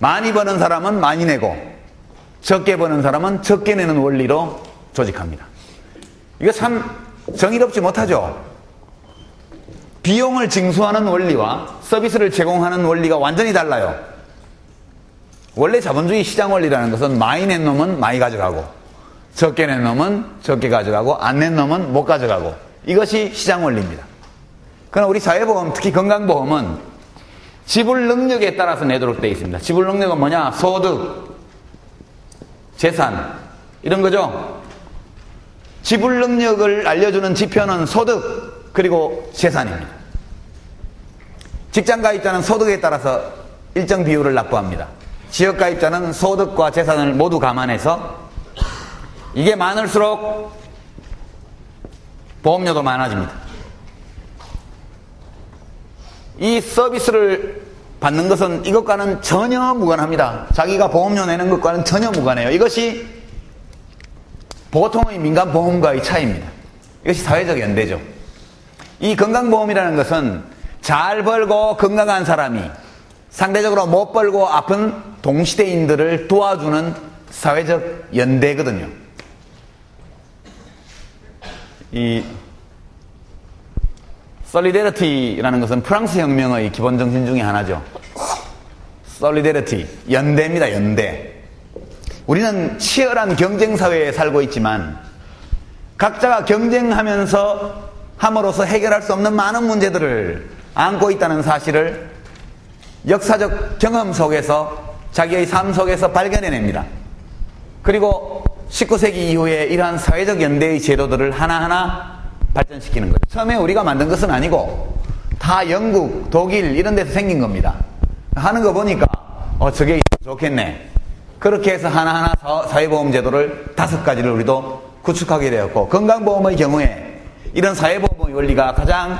많이 버는 사람은 많이 내고 적게 버는 사람은 적게 내는 원리로 조직합니다. 이거 참 정의롭지 못하죠? 비용을 징수하는 원리와 서비스를 제공하는 원리가 완전히 달라요. 원래 자본주의 시장 원리라는 것은 많이 낸 놈은 많이 가져가고 적게 낸 놈은 적게 가져가고 안 낸 놈은 못 가져가고 이것이 시장 원리입니다. 그러나 우리 사회보험, 특히 건강보험은 지불 능력에 따라서 내도록 되어 있습니다. 지불 능력은 뭐냐? 소득, 재산 이런 거죠. 지불 능력을 알려주는 지표는 소득 그리고 재산입니다. 직장가입자는 소득에 따라서 일정 비율을 납부합니다. 지역가입자는 소득과 재산을 모두 감안해서 이게 많을수록 보험료도 많아집니다. 이 서비스를 받는 것은 이것과는 전혀 무관합니다. 자기가 보험료 내는 것과는 전혀 무관해요. 이것이 보통의 민간보험과의 차이입니다. 이것이 사회적 연대죠. 이 건강보험이라는 것은 잘 벌고 건강한 사람이 상대적으로 못 벌고 아픈 동시대인들을 도와주는 사회적 연대거든요. 이 솔리데리티라는 것은 프랑스 혁명의 기본 정신 중에 하나죠. 솔리데리티, 연대입니다. 연대. 우리는 치열한 경쟁 사회에 살고 있지만 각자가 경쟁하면서 함으로써 해결할 수 없는 많은 문제들을 안고 있다는 사실을 역사적 경험 속에서 자기의 삶 속에서 발견해냅니다. 그리고 19세기 이후에 이러한 사회적 연대의 제도들을 하나하나 발전시키는 거죠. 처음에 우리가 만든 것은 아니고 다 영국, 독일 이런 데서 생긴 겁니다. 하는 거 보니까 저게 좋겠네. 그렇게 해서 하나하나 사회보험 제도를 5가지를 우리도 구축하게 되었고 건강보험의 경우에 이런 사회보험의 원리가 가장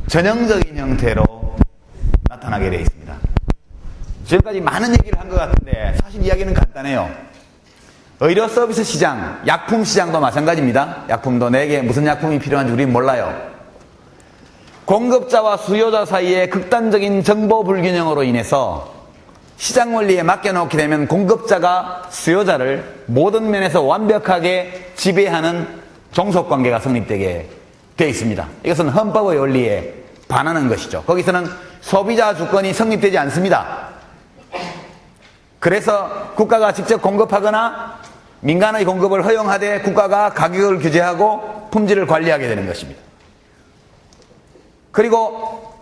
전형적인 형태로 나타나게 되어 있습니다. 지금까지 많은 얘기를 한 것 같은데 사실 이야기는 간단해요. 의료 서비스 시장, 약품 시장도 마찬가지입니다. 약품도 내게 무슨 약품이 필요한지 우리는 몰라요. 공급자와 수요자 사이의 극단적인 정보 불균형으로 인해서 시장 원리에 맡겨놓게 되면 공급자가 수요자를 모든 면에서 완벽하게 지배하는 종속관계가 성립되게 되어 있습니다. 이것은 헌법의 원리에 반하는 것이죠. 거기서는 소비자 주권이 성립되지 않습니다. 그래서 국가가 직접 공급하거나 민간의 공급을 허용하되 국가가 가격을 규제하고 품질을 관리하게 되는 것입니다. 그리고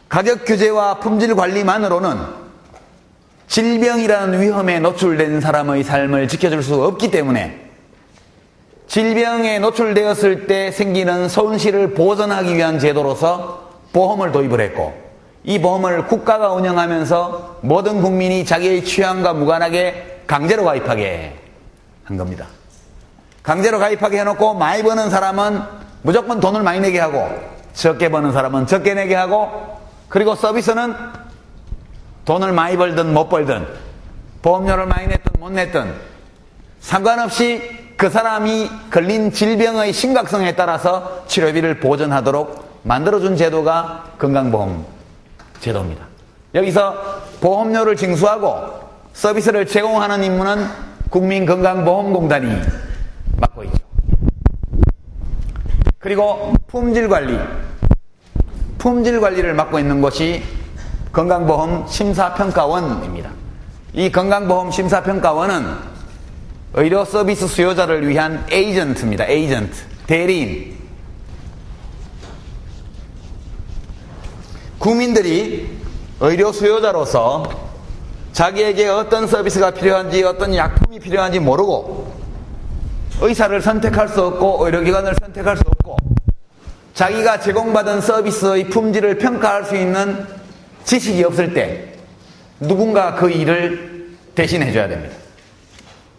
가격 규제와 품질 관리만으로는 질병이라는 위험에 노출된 사람의 삶을 지켜줄 수 없기 때문에 질병에 노출되었을 때 생기는 손실을 보전하기 위한 제도로서 보험을 도입을 했고 이 보험을 국가가 운영하면서 모든 국민이 자기의 취향과 무관하게 강제로 가입하게 한 겁니다. 강제로 가입하게 해놓고 많이 버는 사람은 무조건 돈을 많이 내게 하고 적게 버는 사람은 적게 내게 하고 그리고 서비스는 돈을 많이 벌든 못 벌든 보험료를 많이 냈든 못 냈든 상관없이 그 사람이 걸린 질병의 심각성에 따라서 치료비를 보전하도록 만들어준 제도가 건강보험 제도입니다. 여기서 보험료를 징수하고 서비스를 제공하는 임무는 국민건강보험공단이 맡고 있죠. 그리고 품질 관리를 맡고 있는 곳이 건강보험 심사평가원입니다. 이 건강보험 심사평가원은 의료 서비스 수요자를 위한 에이전트입니다. 에이전트, 대리인. 국민들이 의료 수요자로서 자기에게 어떤 서비스가 필요한지 어떤 약품이 필요한지 모르고 의사를 선택할 수 없고 의료기관을 선택할 수 없고 자기가 제공받은 서비스의 품질을 평가할 수 있는 지식이 없을 때 누군가 그 일을 대신해 줘야 됩니다.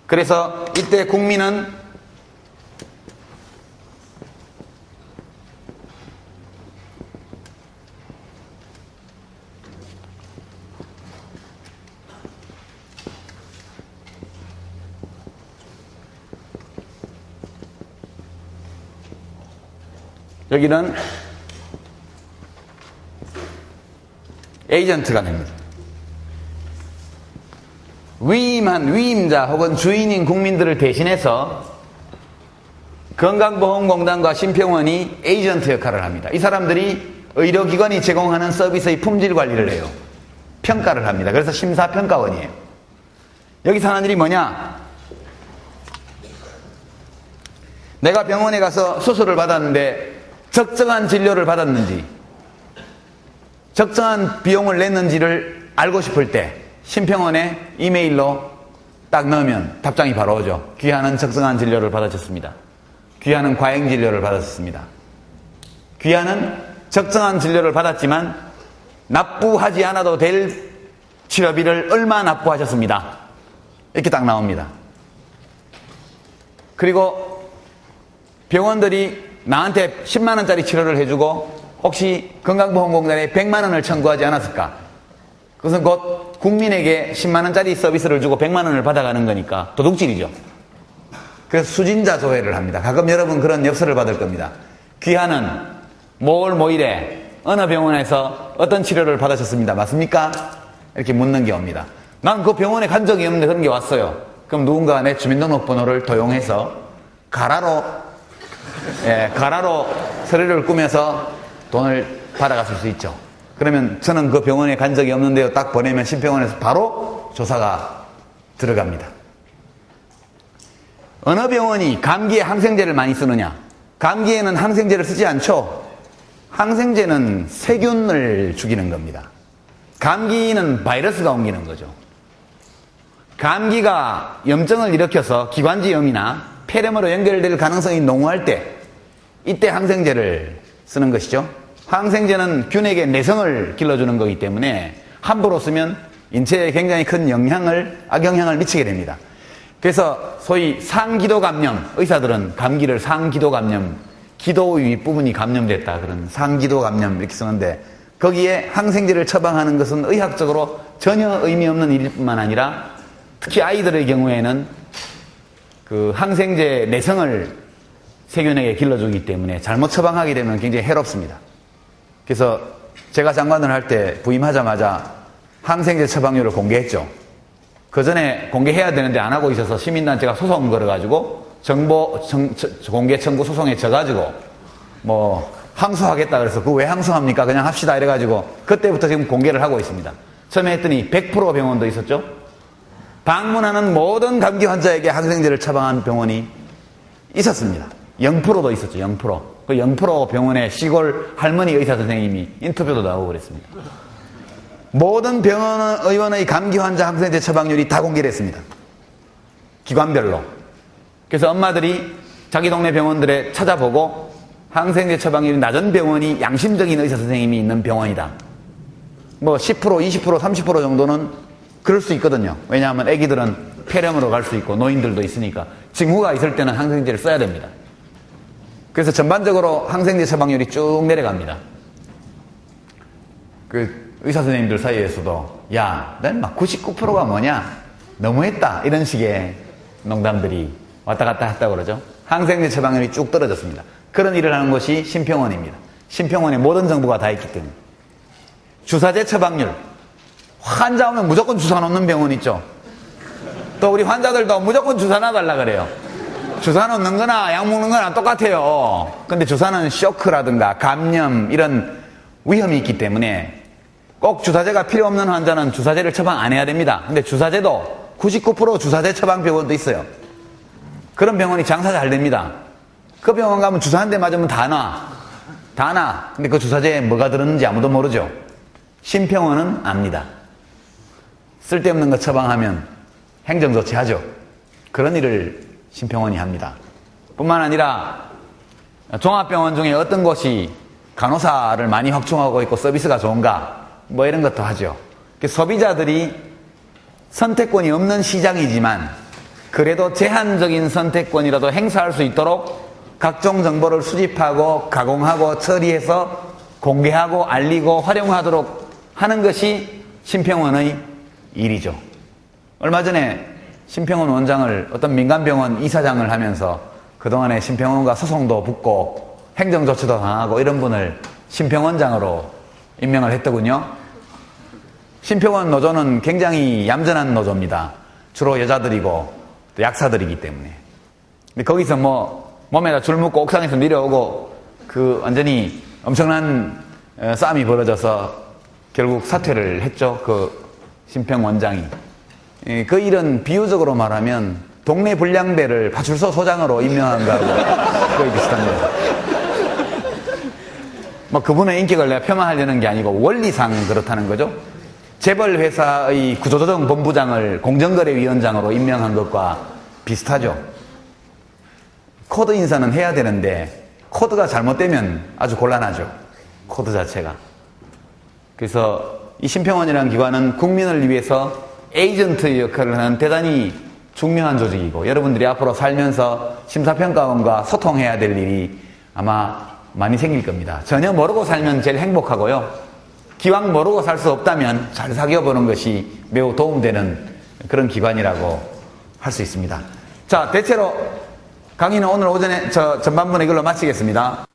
그래서 이때 국민은 여기는 에이전트가 됩니다. 위임한 위임자 혹은 주인인 국민들을 대신해서 건강보험공단과 심평원이 에이전트 역할을 합니다. 이 사람들이 의료기관이 제공하는 서비스의 품질 관리를 해요. 평가를 합니다. 그래서 심사평가원이에요. 여기서 하는 일이 뭐냐? 내가 병원에 가서 수술을 받았는데 적정한 진료를 받았는지 적정한 비용을 냈는지를 알고 싶을 때 심평원에 이메일로 딱 넣으면 답장이 바로 오죠. 귀하는 적정한 진료를 받으셨습니다. 귀하는 과잉 진료를 받으셨습니다. 귀하는 적정한 진료를 받았지만 납부하지 않아도 될 치료비를 얼마 납부하셨습니다. 이렇게 딱 나옵니다. 그리고 병원들이 나한테 10만원짜리 치료를 해주고 혹시 건강보험공단에 100만원을 청구하지 않았을까? 그것은 곧 국민에게 10만원짜리 서비스를 주고 100만원을 받아가는 거니까 도둑질이죠. 그래서 수진자 조회를 합니다. 가끔 여러분 그런 엽서를 받을 겁니다. 귀하는 모일에 어느 병원에서 어떤 치료를 받으셨습니다. 맞습니까? 이렇게 묻는 게 옵니다. 난 그 병원에 간 적이 없는데 그런 게 왔어요. 그럼 누군가 내 주민등록번호를 도용해서 가라로 서류를 꾸며서 돈을 받아갔을 수 있죠. 그러면 저는 그 병원에 간 적이 없는데요. 딱 보내면 심평원에서 바로 조사가 들어갑니다. 어느 병원이 감기에 항생제를 많이 쓰느냐? 감기에는 항생제를 쓰지 않죠. 항생제는 세균을 죽이는 겁니다. 감기는 바이러스가 옮기는 거죠. 감기가 염증을 일으켜서 기관지염이나 폐렴으로 연결될 가능성이 농후할 때 이때 항생제를 쓰는 것이죠. 항생제는 균에게 내성을 길러주는 거기 때문에 함부로 쓰면 인체에 굉장히 큰 악영향을 미치게 됩니다. 그래서 소위 상기도 감염, 의사들은 감기를 상기도 감염, 기도 윗부분이 감염됐다 그런 상기도 감염 이렇게 쓰는데 거기에 항생제를 처방하는 것은 의학적으로 전혀 의미 없는 일일 뿐만 아니라 특히 아이들의 경우에는 그 항생제 내성을 세균에게 길러주기 때문에 잘못 처방하게 되면 굉장히 해롭습니다. 그래서 제가 장관을 할 때 부임하자마자 항생제 처방률을 공개했죠. 그 전에 공개해야 되는데 안 하고 있어서 시민단체가 소송 걸어가지고 공개 청구 소송에 져가지고 항소하겠다 그래서 그거 왜 항소합니까? 그냥 합시다 이래가지고 그때부터 지금 공개를 하고 있습니다. 처음에 했더니 100% 병원도 있었죠. 방문하는 모든 감기 환자에게 항생제를 처방한 병원이 있었습니다. 0%도 있었죠. 0%. 그 0% 병원의 시골 할머니 의사 선생님이 인터뷰도 나오고 그랬습니다. 모든 병원 의원의 감기 환자 항생제 처방률이 다 공개를 했습니다. 기관별로. 그래서 엄마들이 자기 동네 병원들에 찾아보고 항생제 처방률이 낮은 병원이 양심적인 의사 선생님이 있는 병원이다. 10%, 20%, 30% 정도는 그럴 수 있거든요. 왜냐하면 아기들은 폐렴으로 갈 수 있고 노인들도 있으니까 징후가 있을 때는 항생제를 써야 됩니다. 그래서 전반적으로 항생제 처방률이 쭉 내려갑니다. 그 의사 선생님들 사이에서도 난 막 99%가 뭐냐? 너무했다. 이런 식의 농담들이 왔다 갔다 했다고 그러죠. 항생제 처방률이 쭉 떨어졌습니다. 그런 일을 하는 것이 심평원입니다. 심평원에 모든 정보가 다 있기 때문에. 주사제 처방률. 환자 오면 무조건 주사 놓는 병원 있죠. 또 우리 환자들도 무조건 주사 놔달라 그래요. 주사 놓는 거나 약 먹는 거나 똑같아요. 근데 주사는 쇼크라든가 감염 이런 위험이 있기 때문에 꼭 주사제가 필요 없는 환자는 주사제를 처방 안 해야 됩니다. 근데 주사제도 99% 주사제 처방 병원도 있어요. 그런 병원이 장사 잘 됩니다. 그 병원 가면 주사 한 대 맞으면 다 나. 근데 그 주사제에 뭐가 들었는지 아무도 모르죠. 심평원은 압니다. 쓸데없는 거 처방하면 행정조치하죠. 그런 일을 심평원이 합니다. 뿐만 아니라 종합병원 중에 어떤 곳이 간호사를 많이 확충하고 있고 서비스가 좋은가, 뭐 이런 것도 하죠. 소비자들이 선택권이 없는 시장이지만 그래도 제한적인 선택권이라도 행사할 수 있도록 각종 정보를 수집하고 가공하고 처리해서 공개하고 알리고 활용하도록 하는 것이 심평원의 일이죠. 얼마 전에 심평원 원장을 어떤 민간병원 이사장을 하면서 그동안에 심평원과 소송도 붙고 행정조치도 당하고 이런 분을 심평원장으로 임명을 했더군요. 심평원 노조는 굉장히 얌전한 노조입니다. 주로 여자들이고 또 약사들이기 때문에. 근데 거기서 몸에다 줄 묶고 옥상에서 내려오고 완전히 엄청난 싸움이 벌어져서 결국 사퇴를 했죠. 심평원장이. 그 일은 비유적으로 말하면 동네 불량배를 파출소 소장으로 임명한 거하고 거의 비슷합니다. 그분의 인격을 내가 폄하하려는 게 아니고 원리상 그렇다는 거죠. 재벌 회사의 구조조정 본부장을 공정거래위원장으로 임명한 것과 비슷하죠. 코드 인사는 해야 되는데 코드가 잘못되면 아주 곤란하죠. 코드 자체가. 그래서 이 심평원이라는 기관은 국민을 위해서 에이전트 역할을 하는 대단히 중요한 조직이고, 여러분들이 앞으로 살면서 심사평가원과 소통해야 될 일이 아마 많이 생길 겁니다. 전혀 모르고 살면 제일 행복하고요. 기왕 모르고 살 수 없다면 잘 사귀어보는 것이 매우 도움되는 그런 기관이라고 할 수 있습니다. 자, 대체로 강의는 오늘 오전에 전반부는 이걸로 마치겠습니다.